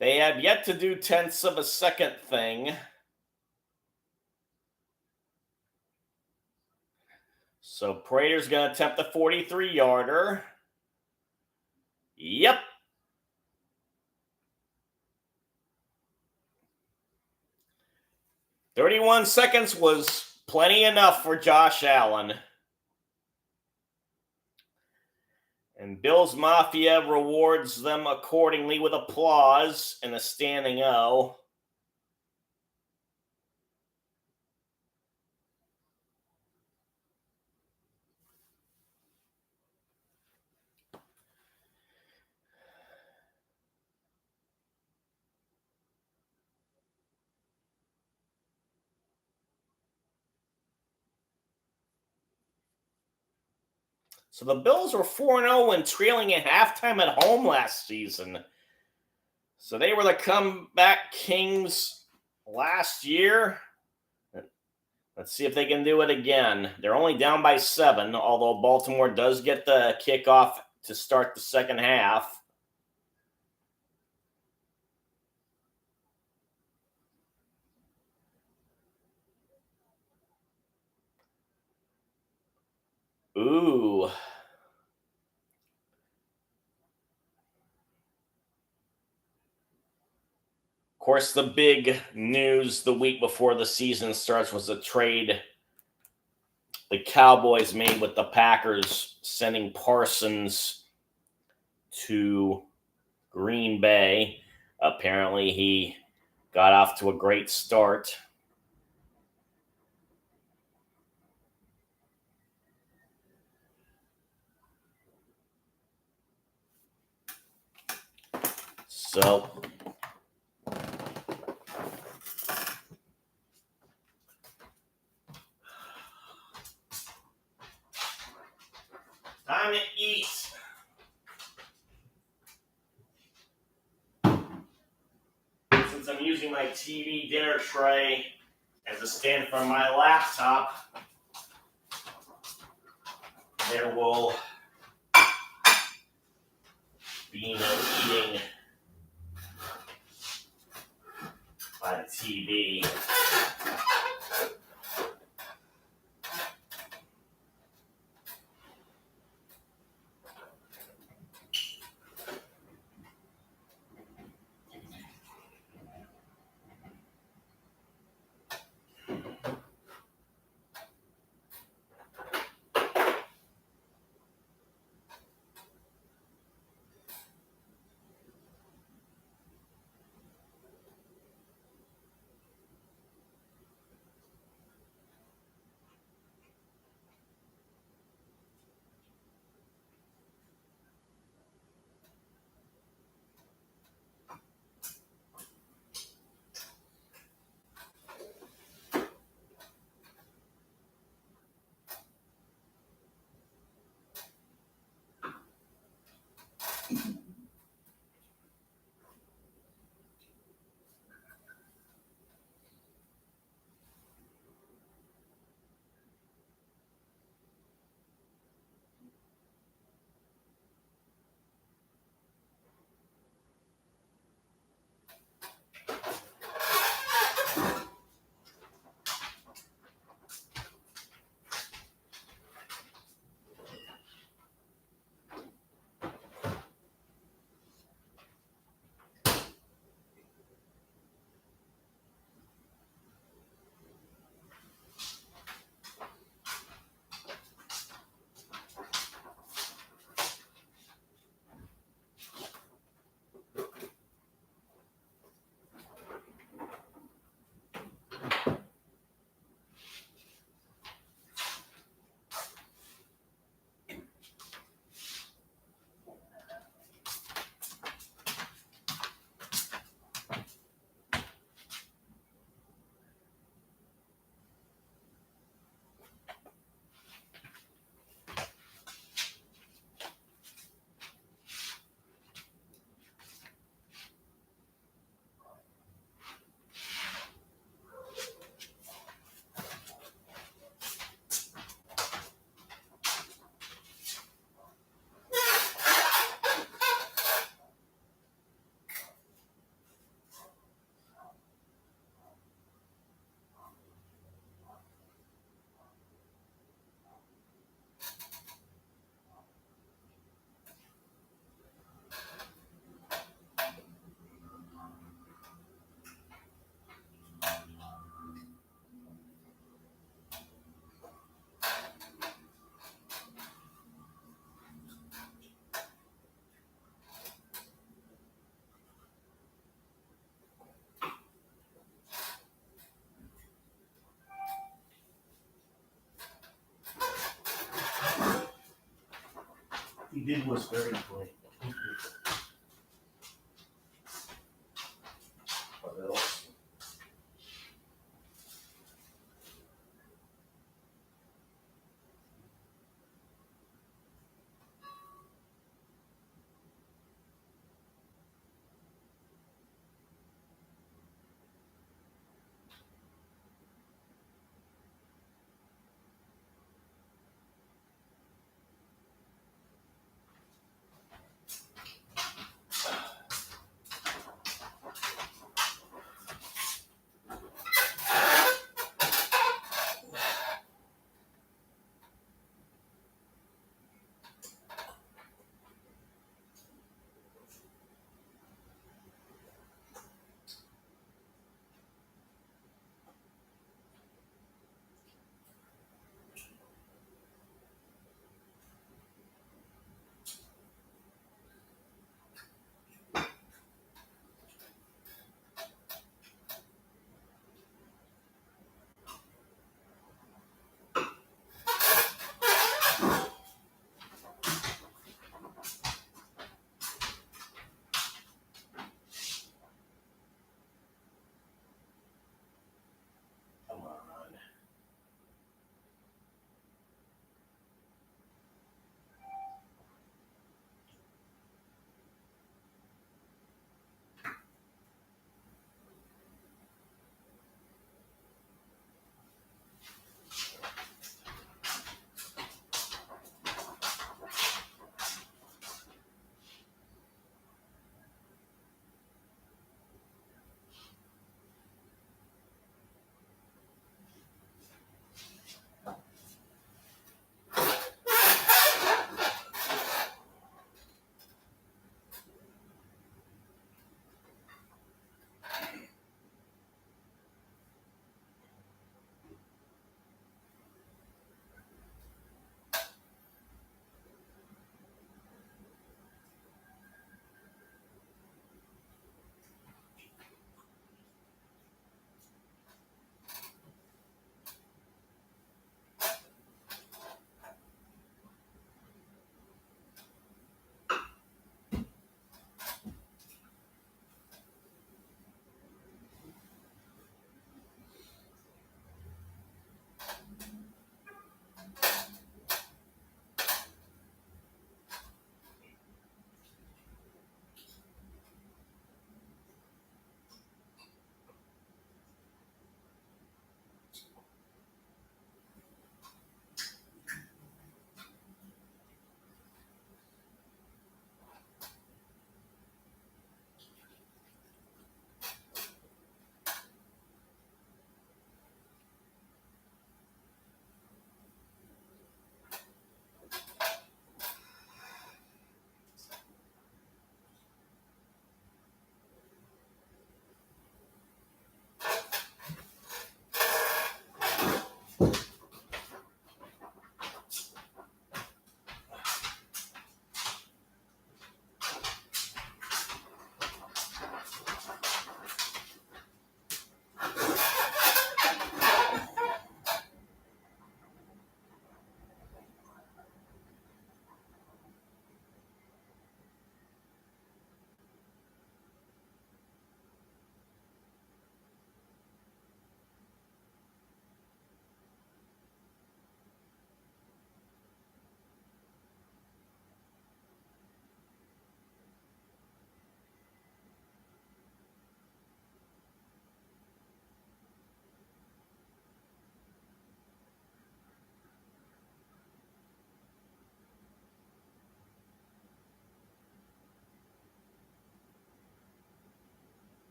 They have yet to do tenths of a second thing. So Prater's going to attempt the 43-yarder. Yep. 31 seconds was plenty enough for Josh Allen. And Bills Mafia rewards them accordingly with applause and a standing O. So the Bills were 4-0 and trailing at halftime at home last season. So they were the comeback kings last year. Let's see if they can do it again. They're only down by 7, although Baltimore does get the kickoff to start the second half. Ooh. Of course, the big news the week before the season starts was a trade the Cowboys made with the Packers, sending Parsons to Green Bay. Apparently, he got off to a great start. So, time to eat. since I'm using my TV dinner tray as a stand for my laptop, there will be no eating by the TV. He did was very quick. What else?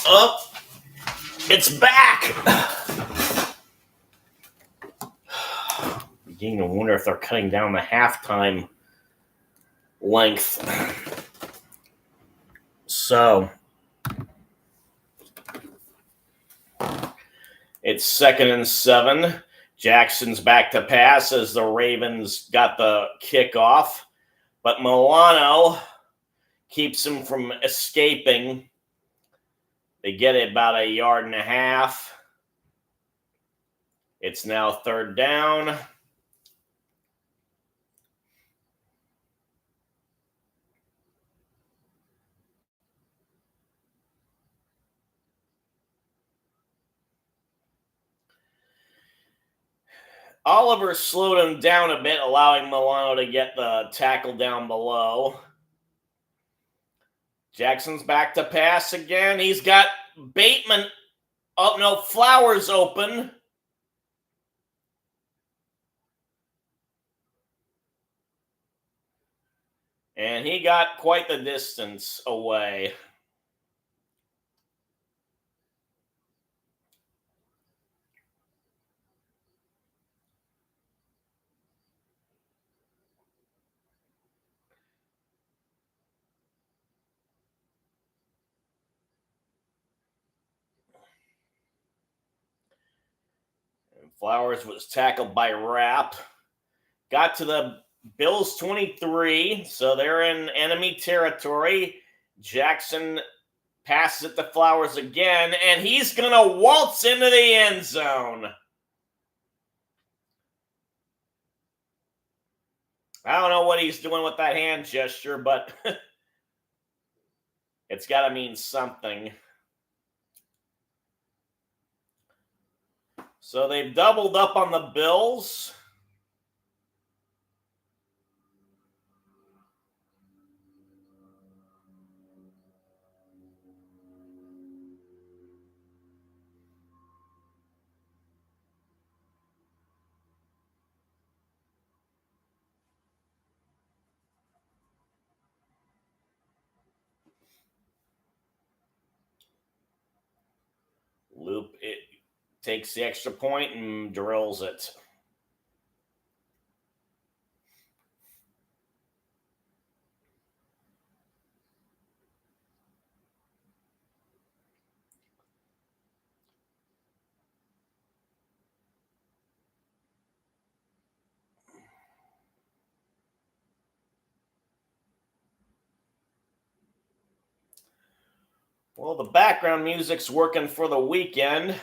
Oh, it's back. Beginning to wonder if they're cutting down the halftime length. So it's 2nd and 7. Jackson's back to pass as the Ravens got the kickoff, but Milano keeps him from escaping. They get it about 1.5 yards. It's now 3rd down. Oliver slowed him down a bit, allowing Milano to get the tackle down below. Jackson's back to pass again. He's got Bateman. Oh, no, Flowers open. And he got quite the distance away. And Flowers was tackled by Rapp. Got to the Bills 23, so they're in enemy territory. Jackson passes it to Flowers again, and he's going to waltz into the end zone. I don't know what he's doing with that hand gesture, but it's got to mean something. So they've doubled up on the Bills. Loop it, takes the extra point and drills it. Well, the background music's working for the weekend.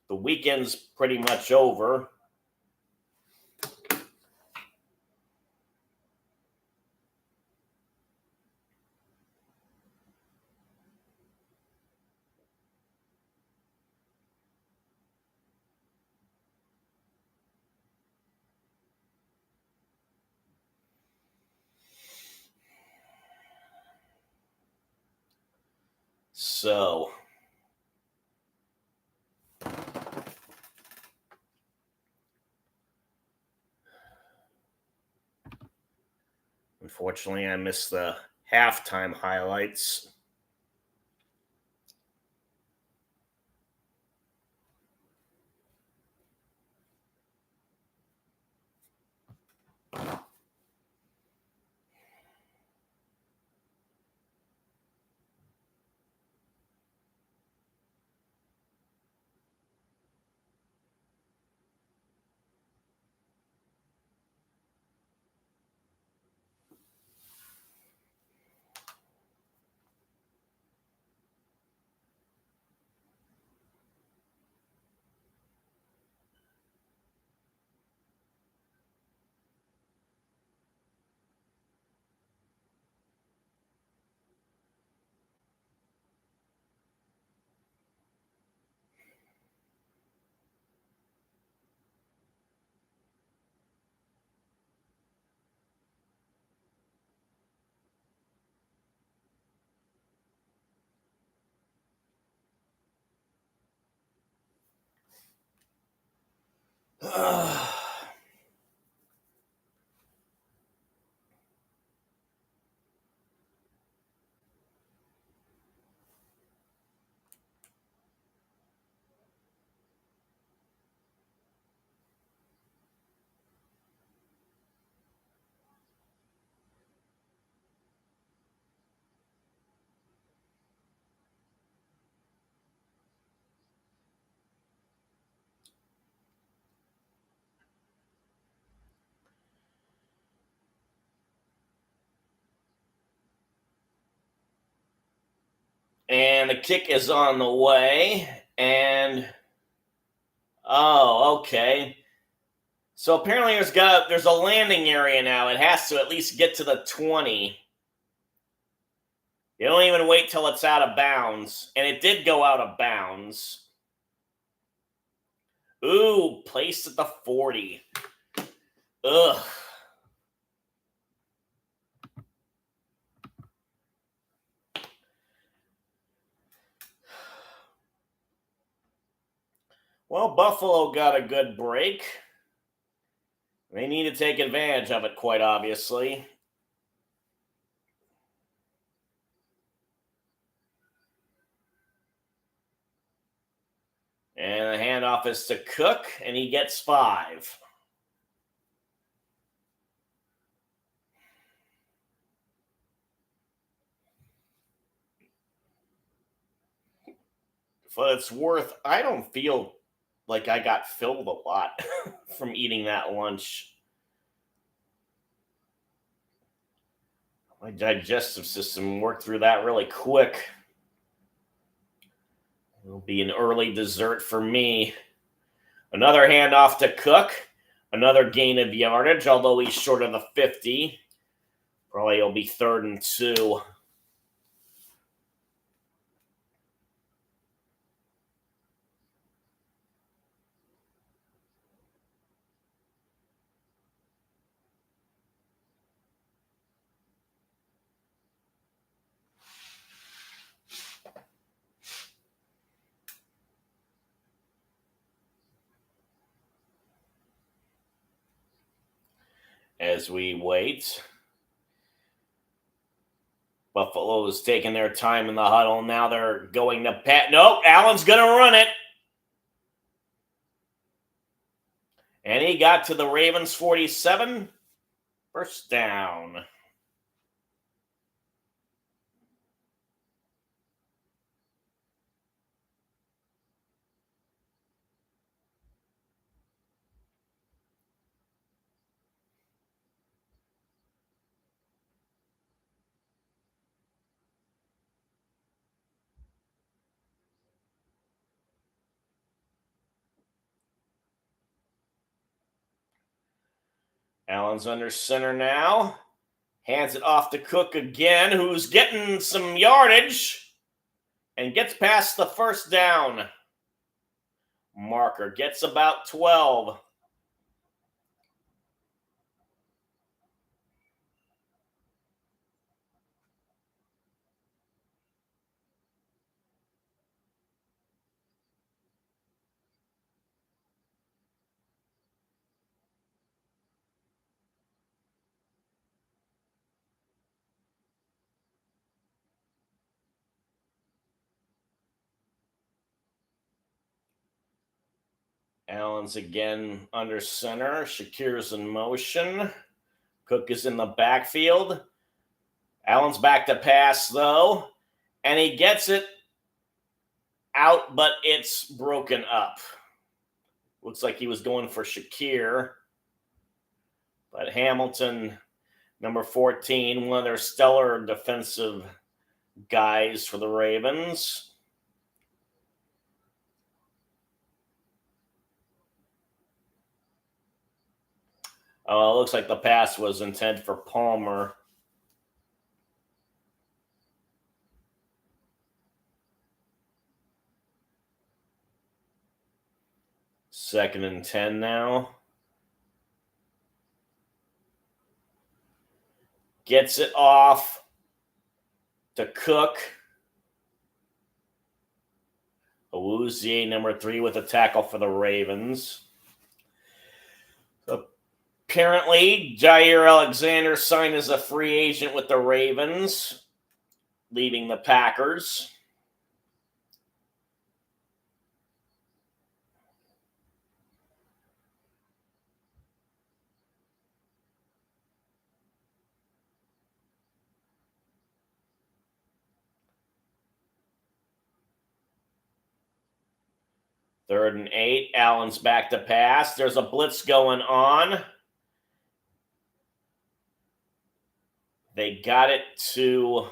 The weekend's pretty much over. So, unfortunately, I missed the halftime highlights. And the kick is on the way. And oh, okay. So apparently there's a landing area now. It has to at least get to the 20. You don't even wait till it's out of bounds. And it did go out of bounds. Ooh, placed at the 40. Ugh. Well, Buffalo got a good break. They need to take advantage of it, quite obviously. And the handoff is to Cook, and he gets 5. For what it's worth, I don't feel like I got filled a lot from eating that lunch. My digestive system worked through that really quick. It'll be an early dessert for me. Another handoff to Cook. Another gain of yardage, although he's short of the 50. Probably it'll be 3rd and 2. As we wait, Buffalo's taking their time in the huddle. Now they're going to pat. Nope, Allen's going to run it. And he got to the Ravens 47. First down. Allen's under center now. Hands it off to Cook again, who's getting some yardage and gets past the first down marker. Gets about 12. Allen's again under center. Shakir's in motion. Cook is in the backfield. Allen's back to pass, though, and he gets it out, but it's broken up. Looks like he was going for Shakir. But Hamilton, number 14, one of their stellar defensive guys for the Ravens. Oh, it looks like the pass was intended for Palmer. Second and 10 now. Gets it off to Cook. Awuzie, number 3, with a tackle for the Ravens. Apparently, Jair Alexander signed as a free agent with the Ravens, leaving the Packers. Third and 8. Allen's back to pass. There's a blitz going on. They got it to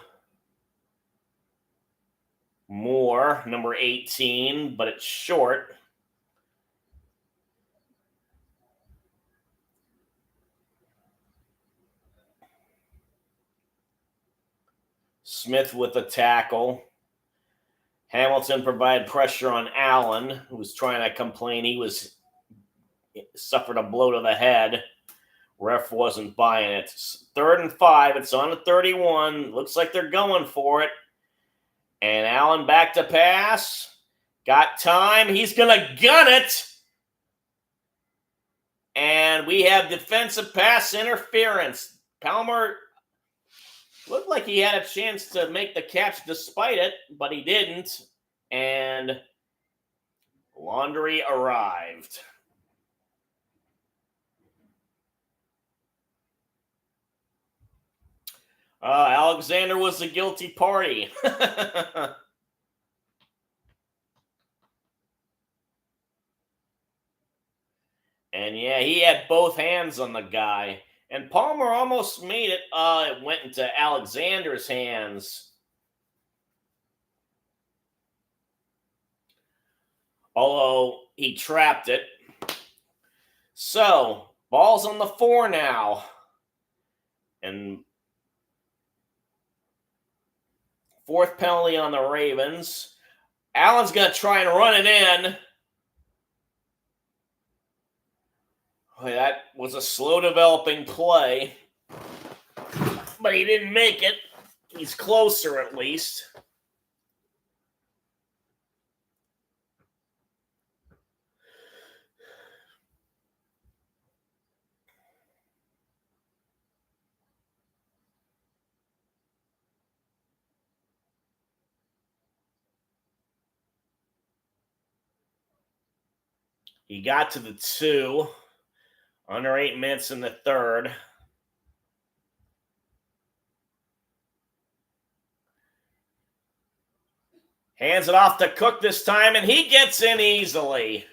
Moore, number 18, but it's short. Smith with the tackle. Hamilton provided pressure on Allen, who was trying to complain he suffered a blow to the head. Ref wasn't buying it. 3rd and 5. It's on the 31. Looks like they're going for it. And Allen back to pass. Got time. He's going to gun it. And we have defensive pass interference. Palmer looked like he had a chance to make the catch despite it, but he didn't. And Laundry arrived. Alexander was the guilty party. And yeah, he had both hands on the guy. And Palmer almost made it. It went into Alexander's hands. Although he trapped it. So, ball's on the 4 now. And 4th penalty on the Ravens. Allen's going to try and run it in. That was a slow developing play. But he didn't make it. He's closer at least. He got to the 2. Under 8 minutes in the 3rd. Hands it off to Cook this time, and he gets in easily.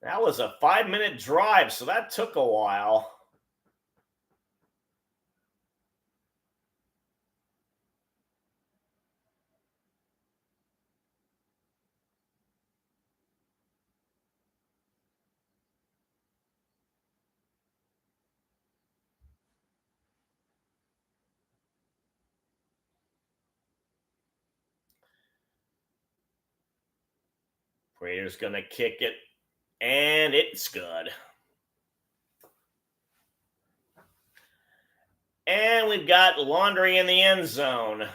That was a 5-minute drive, so that took a while. Prater's going to kick it, and it's good. And we've got Laundry in the end zone.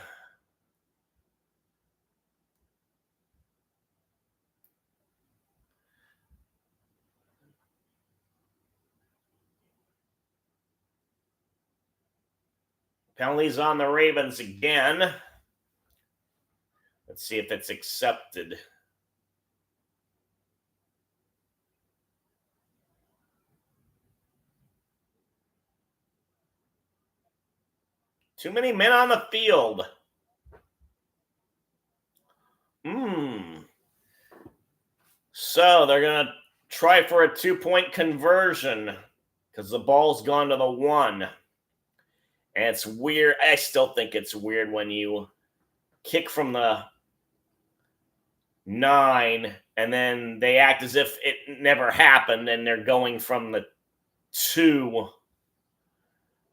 Penalties on the Ravens again. Let's see if it's accepted. Too many men on the field. So they're going to try for a 2-point conversion because the ball's gone to the 1. And it's weird. I still think it's weird when you kick from the 9 and then they act as if it never happened and they're going from the 2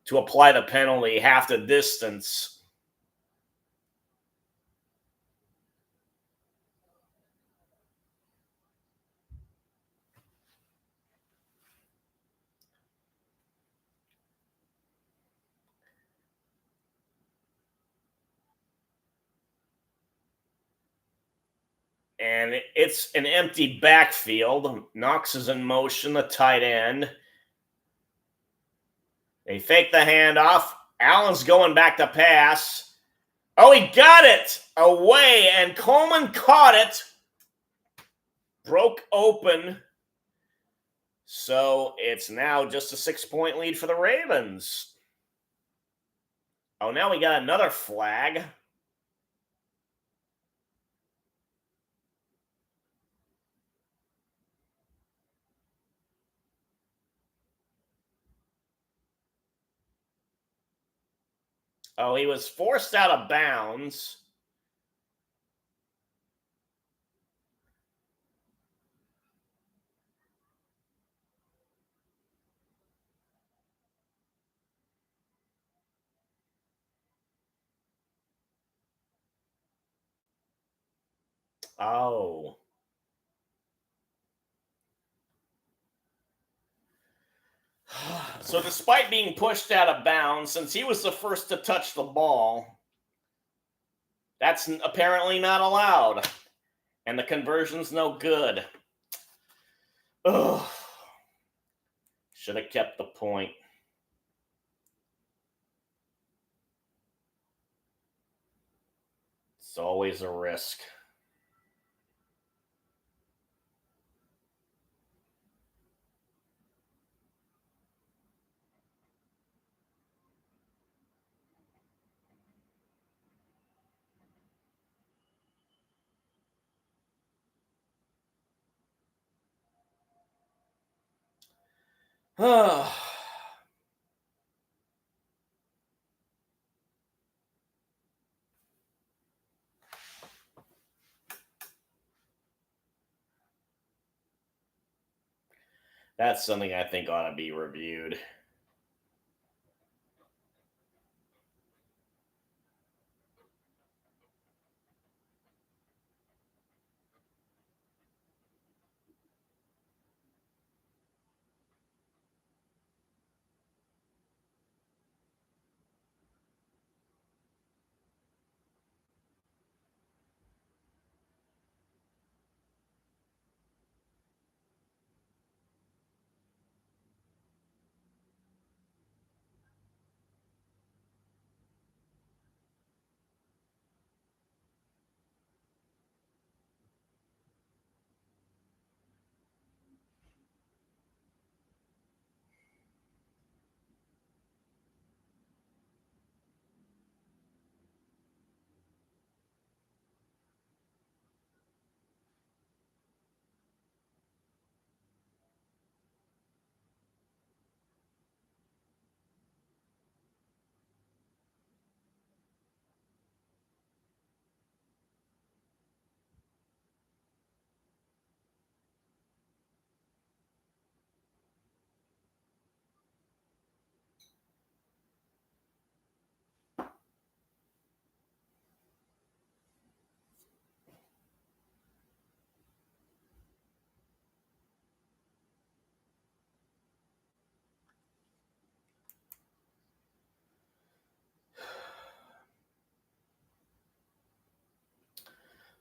to apply the penalty half the distance. And it's an empty backfield. Knox is in motion, the tight end. They fake the handoff. Allen's going back to pass. Oh, he got it away, and Coleman caught it. Broke open. So it's now just a 6-point lead for the Ravens. Oh, now we got another flag. Oh, he was forced out of bounds. Oh. So, despite being pushed out of bounds, since he was the first to touch the ball, that's apparently not allowed. And the conversion's no good. Ugh. Should have kept the point. It's always a risk. That's something I think ought to be reviewed.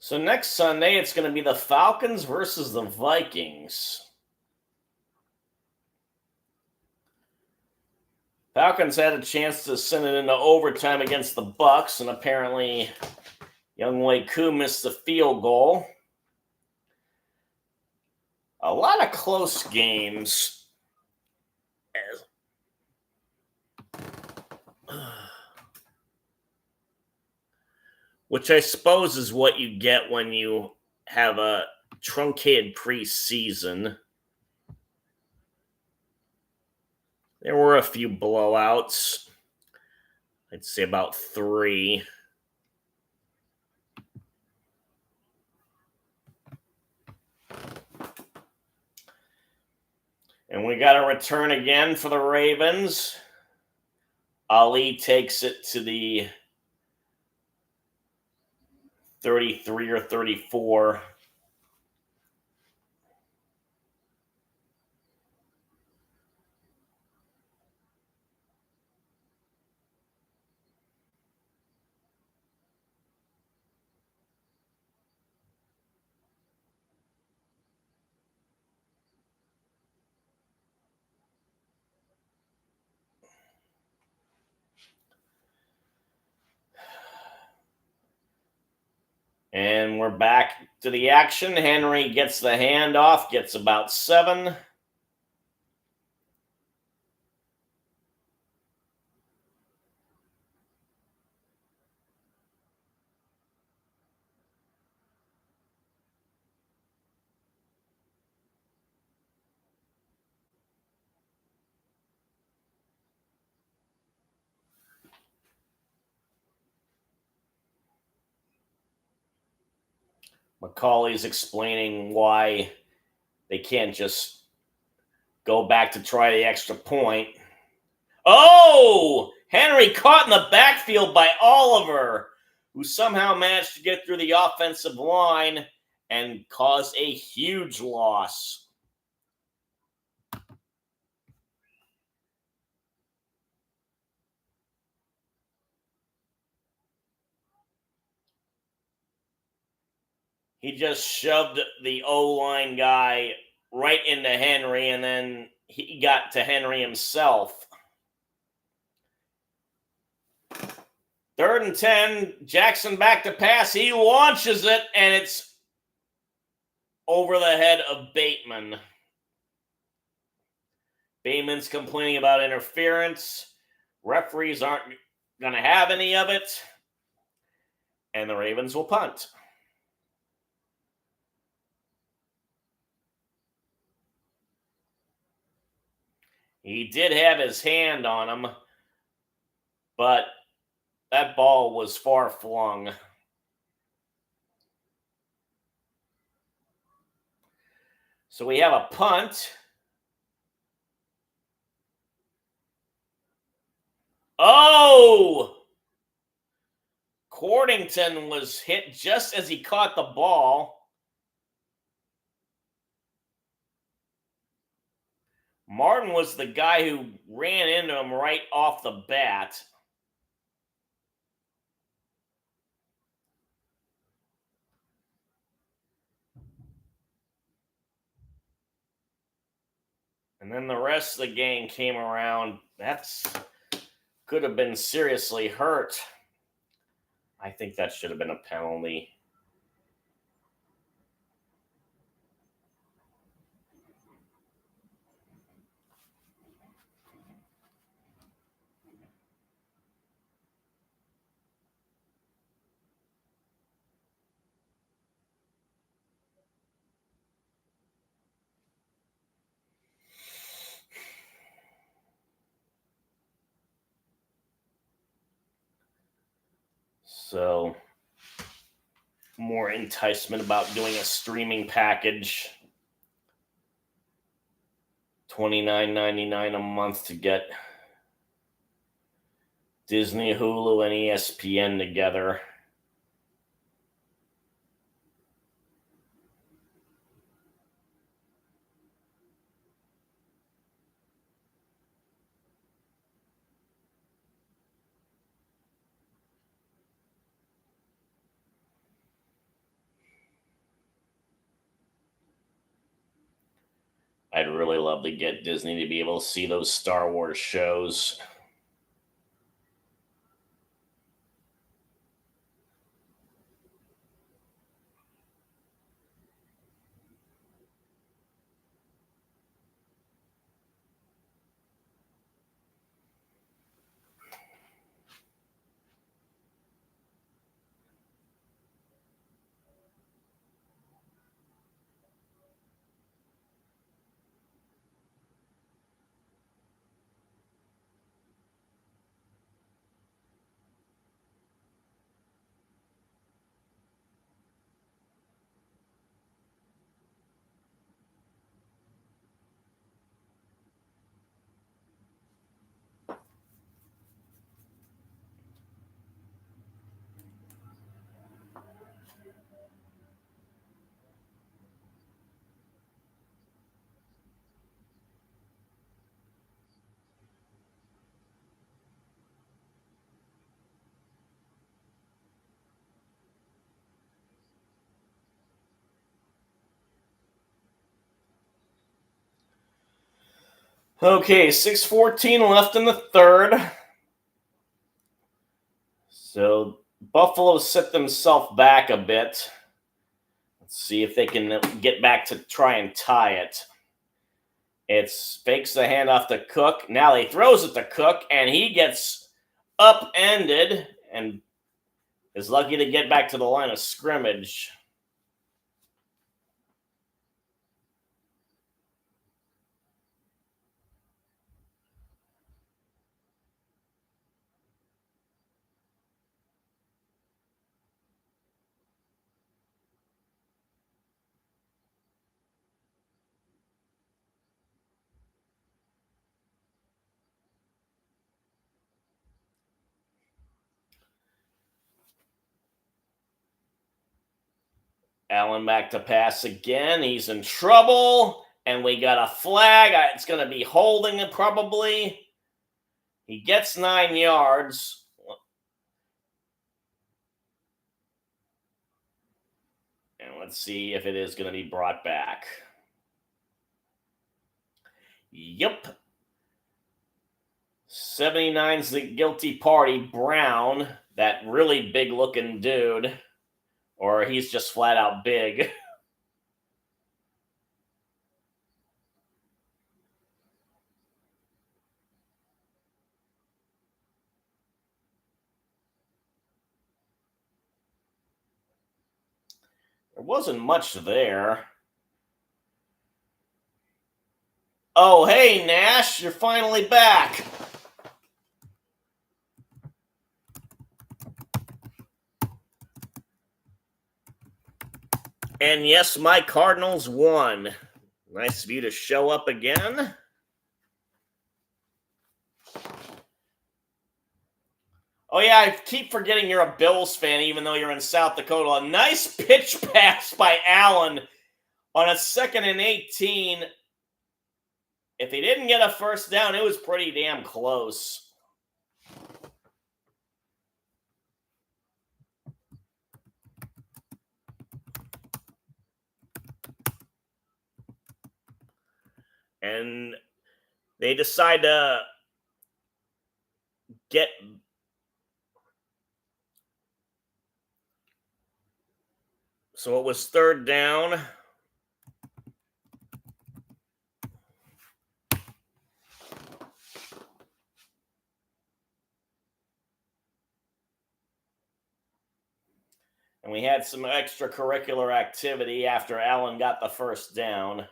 So next Sunday, it's going to be the Falcons versus the Vikings. Falcons had a chance to send it into overtime against the Bucks, and apparently Young Wei Koo missed the field goal. A lot of close games. Which I suppose is what you get when you have a truncated preseason. There were a few blowouts. I'd say about 3. And we got a return again for the Ravens. Ali takes it to the 33 or 34. And we're back to the action. Henry gets the handoff, gets about 7. McCauley's explaining why they can't just go back to try the extra point. Oh! Henry caught in the backfield by Oliver, who somehow managed to get through the offensive line and cause a huge loss. He just shoved the O-line guy right into Henry, and then he got to Henry himself. 3rd and 10, Jackson back to pass. He launches it, and it's over the head of Bateman. Bateman's complaining about interference. Referees aren't going to have any of it, and the Ravens will punt. He did have his hand on him, but that ball was far flung. So we have a punt. Oh! Cordington was hit just as he caught the ball. Martin was the guy who ran into him right off the bat. And then the rest of the game came around. That's could have been seriously hurt. I think that should have been a penalty. So, more enticement about doing a streaming package. $29.99 a month to get Disney, Hulu, and ESPN together. I'd really love to get Disney to be able to see those Star Wars shows. Okay, 6:14 left in the third. So Buffalo set themselves back a bit. Let's see if they can get back to try and tie it. It's fakes the handoff to Cook. Now he throws it to Cook, and he gets upended and is lucky to get back to the line of scrimmage. Allen back to pass again. He's in trouble. And we got a flag. It's going to be holding it probably. He gets 9 yards. And let's see if it is going to be brought back. Yep. 79's the guilty party. Brown, that really big looking dude. Or he's just flat out big. There wasn't much there. Oh, hey, Nash, you're finally back. And yes, my Cardinals won. Nice of you to show up again. Oh, yeah, I keep forgetting you're a Bills fan, even though you're in South Dakota. A nice pitch pass by Allen on a 2nd and 18. If he didn't get a first down, it was pretty damn close. And they decide to get... So it was 3rd down. And we had some extracurricular activity after Allen got the first down.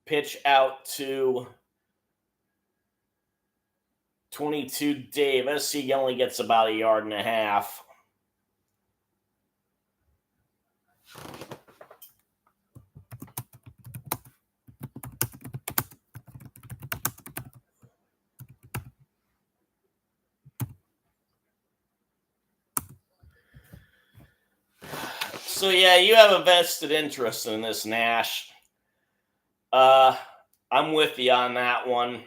Pitch out to 22 Davis. He only gets about 1.5 yards. So yeah, you have a vested interest in this, Nash. I'm with you on that one.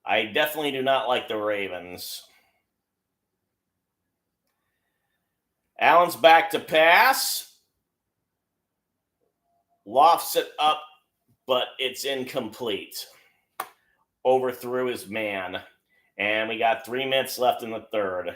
I definitely do not like the Ravens. Allen's back to pass. Lofts it up, but it's incomplete. Overthrew his man. And we got 3 minutes left in the 3rd.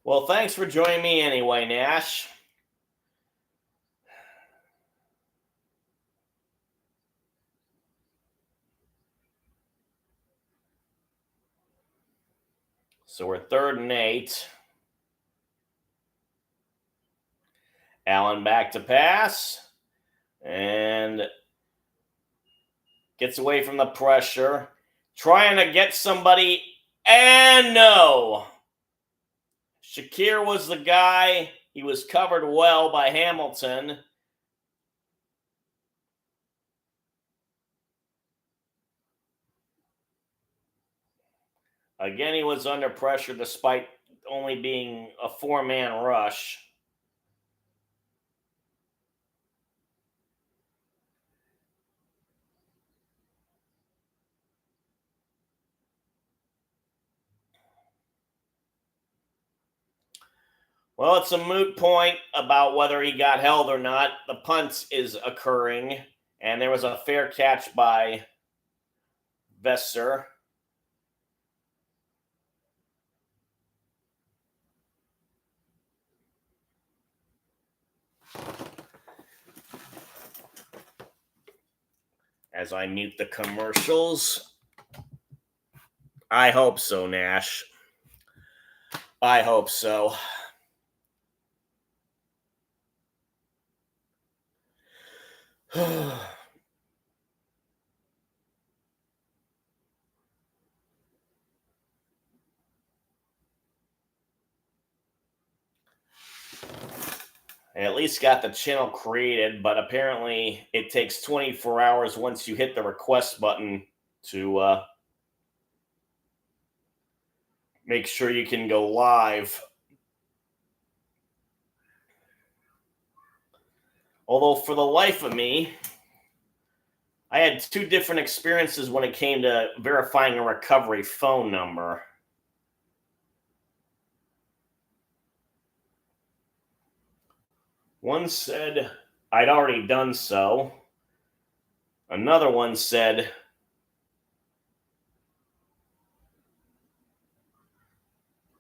Well, thanks for joining me anyway, Nash. So we're 3rd and 8. Allen back to pass. And gets away from the pressure. Trying to get somebody. And no. Shakir was the guy. He was covered well by Hamilton. Again, he was under pressure despite only being a 4-man rush. Well, it's a moot point about whether he got held or not. The punt is occurring, and there was a fair catch by Vesser. As I mute the commercials. I hope so, Nash. I hope so. I at least got the channel created, but apparently it takes 24 hours once you hit the request button to make sure you can go live. Although, for the life of me, I had two different experiences when it came to verifying a recovery phone number. One said I'd already done so. Another one said,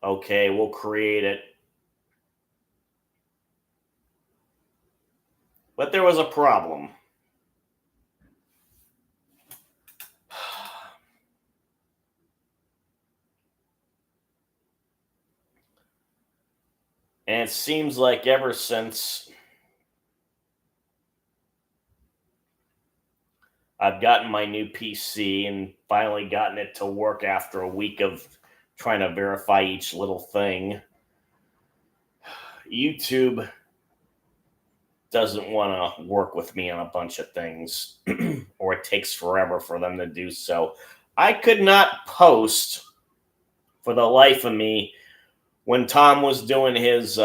okay, we'll create it. But there was a problem. And it seems like ever since I've gotten my new PC and finally gotten it to work after a week of trying to verify each little thing, YouTube doesn't want to work with me on a bunch of things, or it takes forever for them to do so. I could not post for the life of me when Tom was doing his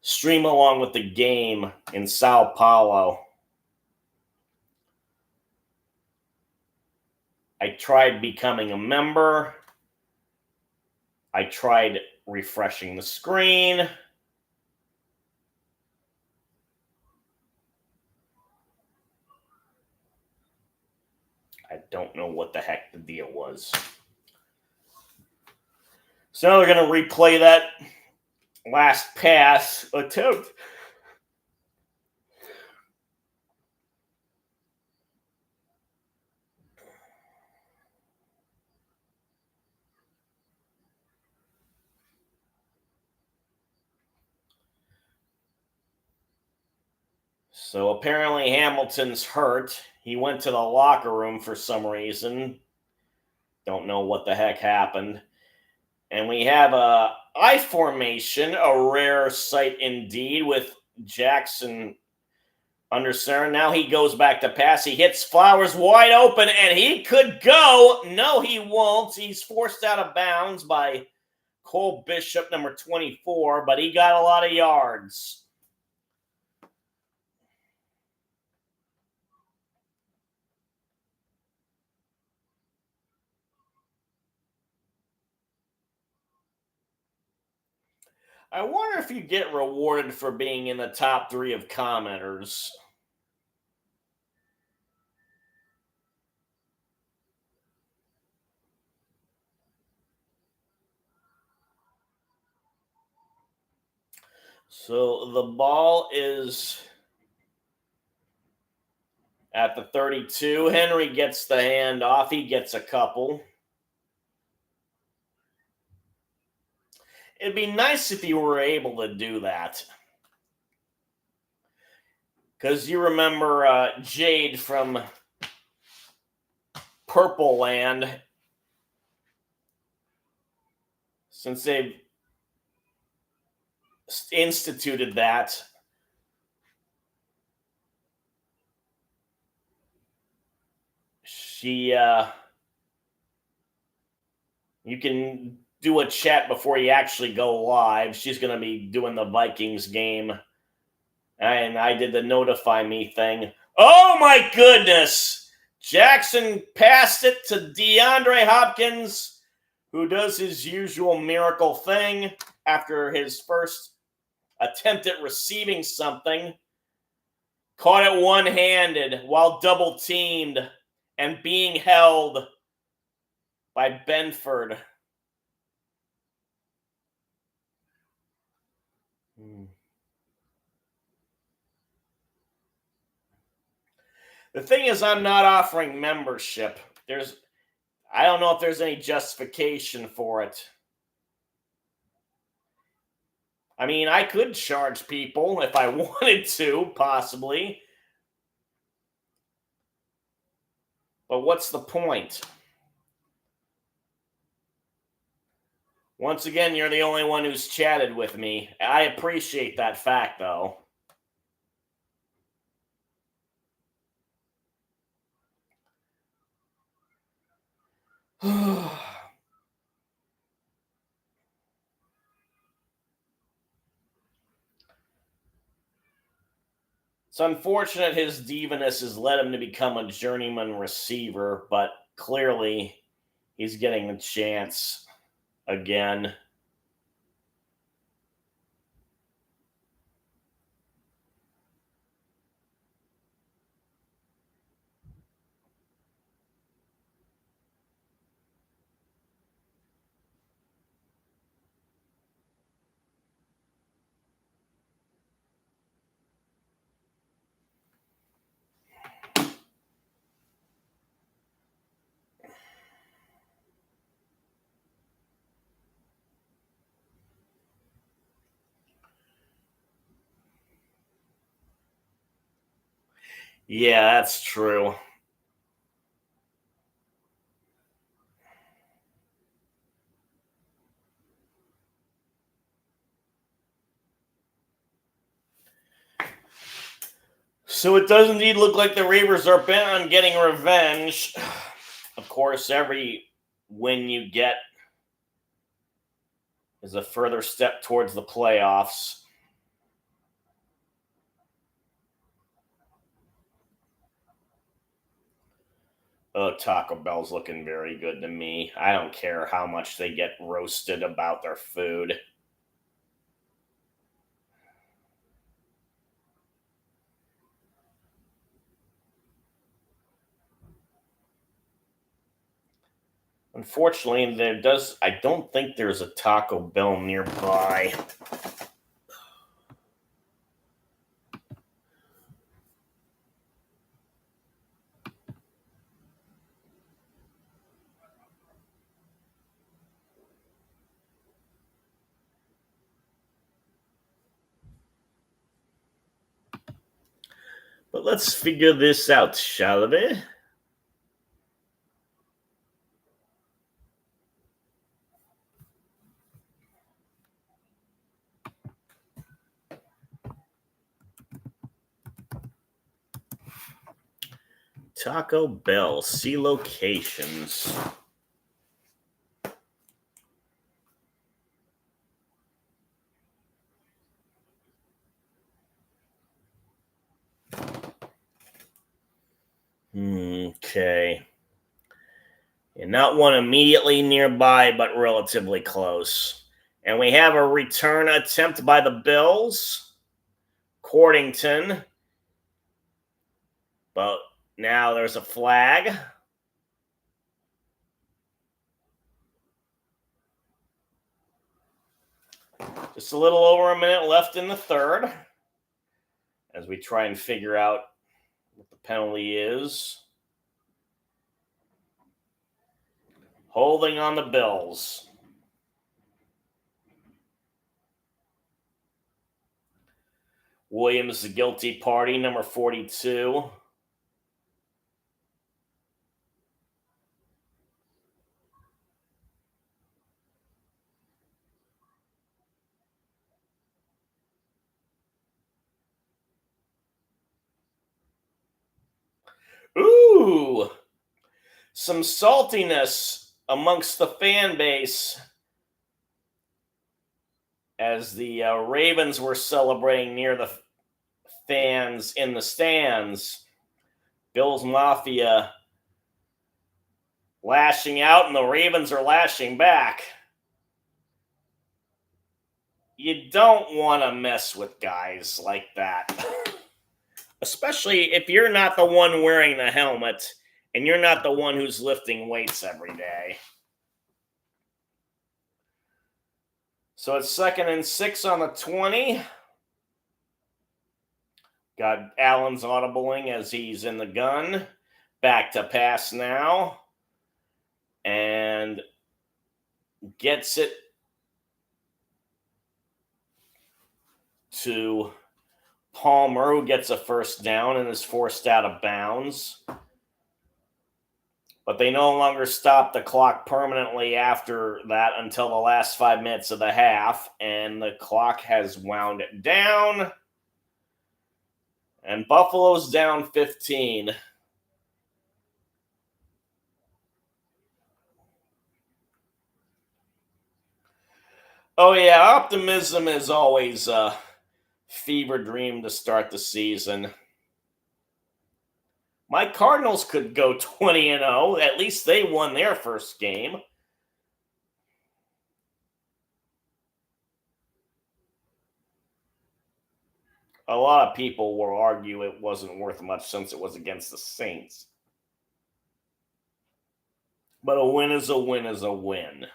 stream along with the game in Sao Paulo. I tried becoming a member. I tried refreshing the screen. I don't know what the heck the deal was. So now they're going to replay that last pass attempt. So apparently Hamilton's hurt. He went to the locker room for some reason. Don't know what the heck happened. And we have a I formation, a rare sight indeed, with Jackson under center. Now he goes back to pass. He hits Flowers wide open, and he could go. No, he won't. He's forced out of bounds by Cole Bishop, number 24, but he got a lot of yards. I wonder if you get rewarded for being in the top 3 of commenters. So the ball is at the 32. Henry gets the handoff. He gets a couple. It'd be nice if you were able to do that. Because you remember Jade from Purple Land. Since they've instituted that, you can do a chat before you actually go live. She's going to be doing the Vikings game. And I did the notify me thing. Oh my goodness! Jackson passed it to DeAndre Hopkins, who does his usual miracle thing after his first attempt at receiving something. Caught it one-handed while double-teamed and being held by Benford. The thing is, I'm not offering membership. I don't know if there's any justification for it. I mean, I could charge people if I wanted to, possibly. But what's the point? Once again, you're the only one who's chatted with me. I appreciate that fact, though. It's unfortunate his divaness has led him to become a journeyman receiver, but clearly he's getting a chance again. Yeah, that's true. So it does indeed look like the Reavers are bent on getting revenge. Of course, every win you get is a further step towards the playoffs. Oh, Taco Bell's looking very good to me. I don't care how much they get roasted about their food. Unfortunately, I don't think there's a Taco Bell nearby. But let's figure this out, shall we? Taco Bell, see locations. Okay. And not one immediately nearby, but relatively close. And we have a return attempt by the Bills. Cordington. But now there's a flag. Just a little over a minute left in the third as we try and figure out what the penalty is. Holding on the Bills. Williams, the guilty party, number 42. Ooh! Some saltiness amongst the fan base as the Ravens were celebrating near the fans in the stands. Bills Mafia lashing out, and the Ravens are lashing back. You don't want to mess with guys like that. Especially if you're not the one wearing the helmet and you're not the one who's lifting weights every day. So it's 2nd and 6 on the 20. Got Allen's audibling as he's in the gun. Back to pass now. And gets it to Palmer, who gets a first down and is forced out of bounds. but they no longer stop the clock permanently after that until the last 5 minutes of the half, and the clock has wound down, and Buffalo's down 15. Oh yeah, optimism is always a fever dream to start the season. My Cardinals could go 20-0. At least they won their first game. A lot of people will argue it wasn't worth much since it was against the Saints. But a win is a win is a win.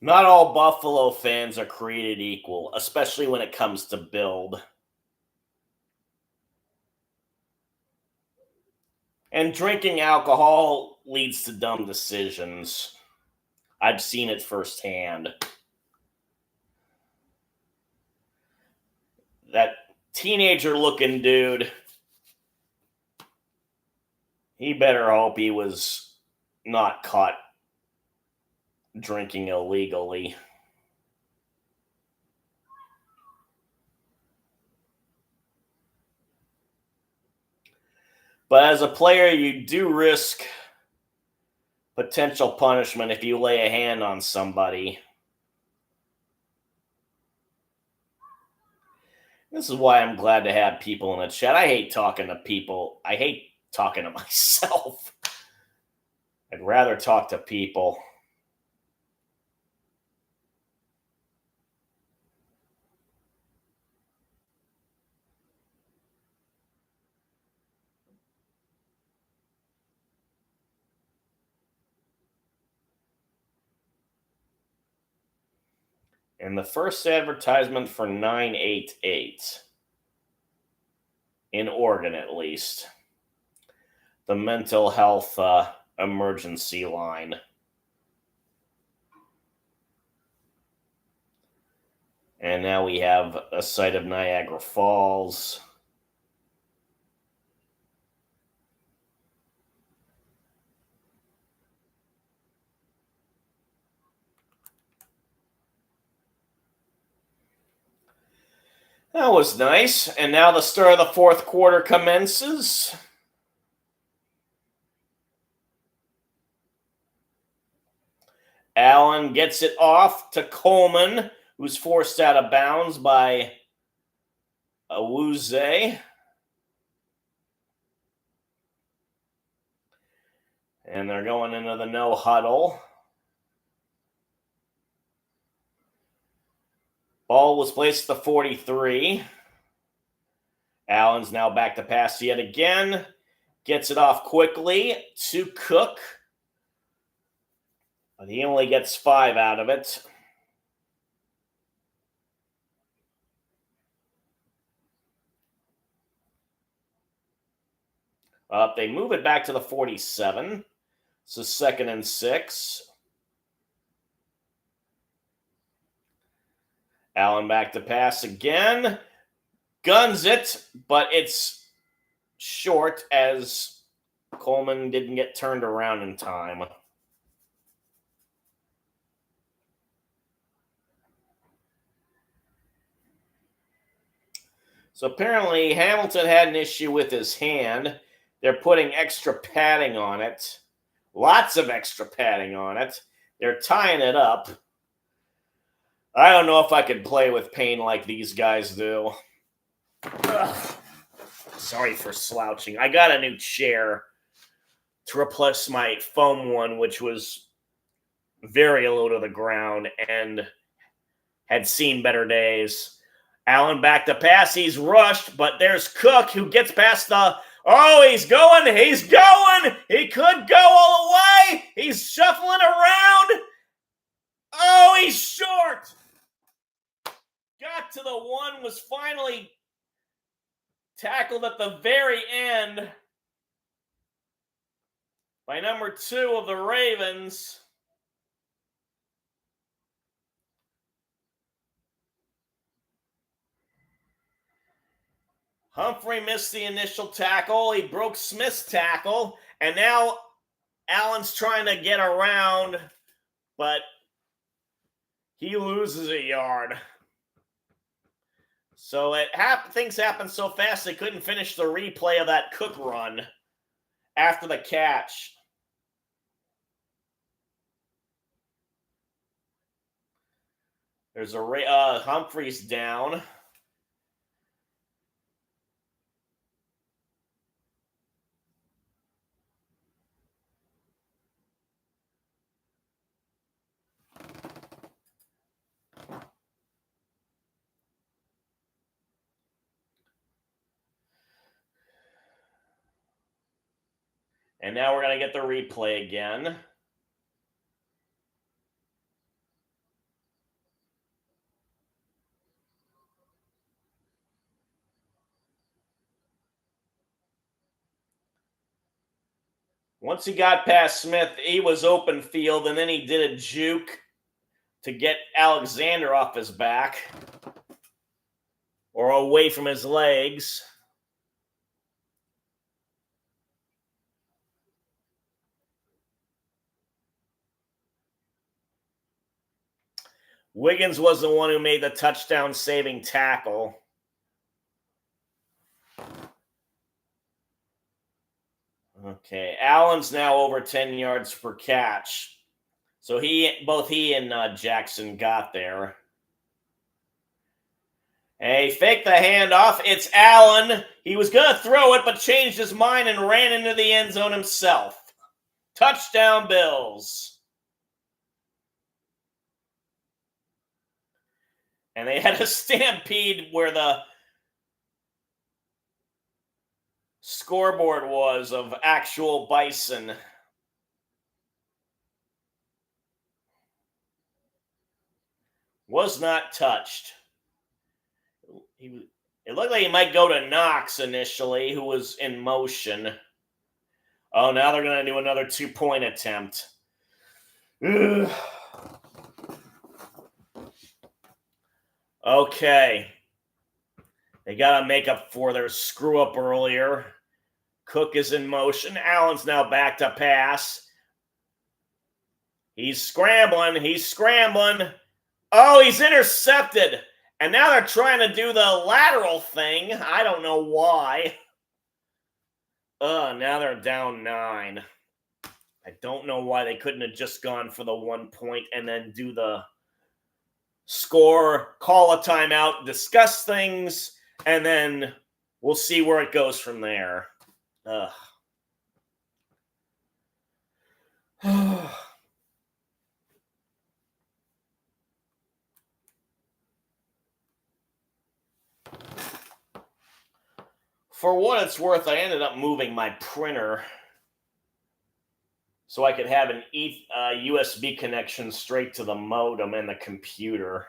Not all Buffalo fans are created equal, especially when it comes to build. And drinking alcohol leads to dumb decisions. I've seen it firsthand. That teenager looking dude, he better hope he was not caught drinking illegally. But as a player, you do risk potential punishment if you lay a hand on somebody. This is why I'm glad to have people in the chat. I hate talking to people. I hate talking to myself. I'd rather talk to people. And the first advertisement for 988, in Oregon at least, the mental health emergency line. And now we have a site of Niagara Falls. That was nice. And now the start of the fourth quarter commences. Allen gets it off to Coleman, who's forced out of bounds by Awuzie. And they're going into the no huddle. Ball was placed at the 43. Allen's now back to pass yet again. Gets it off quickly to Cook. But he only gets 5 out of it. They move it back to the 47. So 2nd and 6. Allen back to pass again. Guns it, but it's short as Coleman didn't get turned around in time. So apparently Hamilton had an issue with his hand. They're putting extra padding on it. Lots of extra padding on it. They're tying it up. I don't know if I could play with pain like these guys do. Ugh. Sorry for slouching. I got a new chair to replace my foam one, which was very low to the ground and had seen better days. Allen back to pass. He's rushed, but there's Cook who gets past the... Oh, he's going. He's going. He could go all the way. He's shuffling around. Oh, he's short. got to the one was finally tackled at the very end by number 2 of the Ravens. Humphrey missed the initial tackle. He broke Smith's tackle. And now Allen's trying to get around, but he loses a yard. So things happened so fast they couldn't finish the replay of that Cook run after the catch. There's a Humphrey's down. And now we're going to get the replay again. Once he got past Smith, he was open field, and then he did a juke to get Alexander off his back or away from his legs. Wiggins was the one who made the touchdown-saving tackle. Okay, Allen's now over 10 yards per catch. So both he and Jackson got there. Hey, fake the handoff. It's Allen. He was going to throw it, but changed his mind and ran into the end zone himself. Touchdown, Bills. And they had a stampede where the scoreboard was of actual bison. Was not touched. It looked like he might go to Knox initially, who was in motion. Oh, now they're going to do another 2-point attempt. Ugh. Okay. They got to make up for their screw up earlier. Cook is in motion. Allen's now back to pass. He's scrambling. Oh, he's intercepted. And now they're trying to do the lateral thing. I don't know why. Now they're down 9. I don't know why they couldn't have just gone for the 1 point and then do the score, call a timeout, discuss things, and then we'll see where it goes from there. For what it's worth, I ended up moving my printer so I could have an USB connection straight to the modem and the computer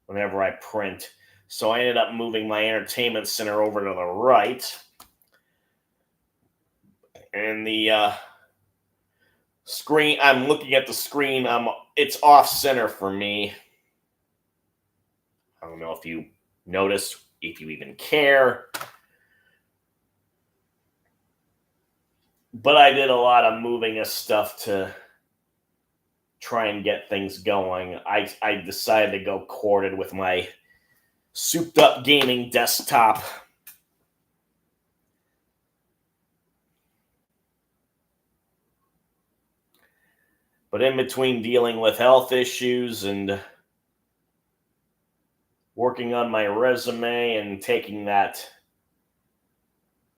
whenever I print. So I ended up moving my entertainment center over to the right. And the screen, I'm looking at the screen, it's off center for me. I don't know if you noticed, if you even care. But I did a lot of moving of stuff to try and get things going. I decided to go corded with my souped up gaming desktop. But in between dealing with health issues and working on my resume and taking that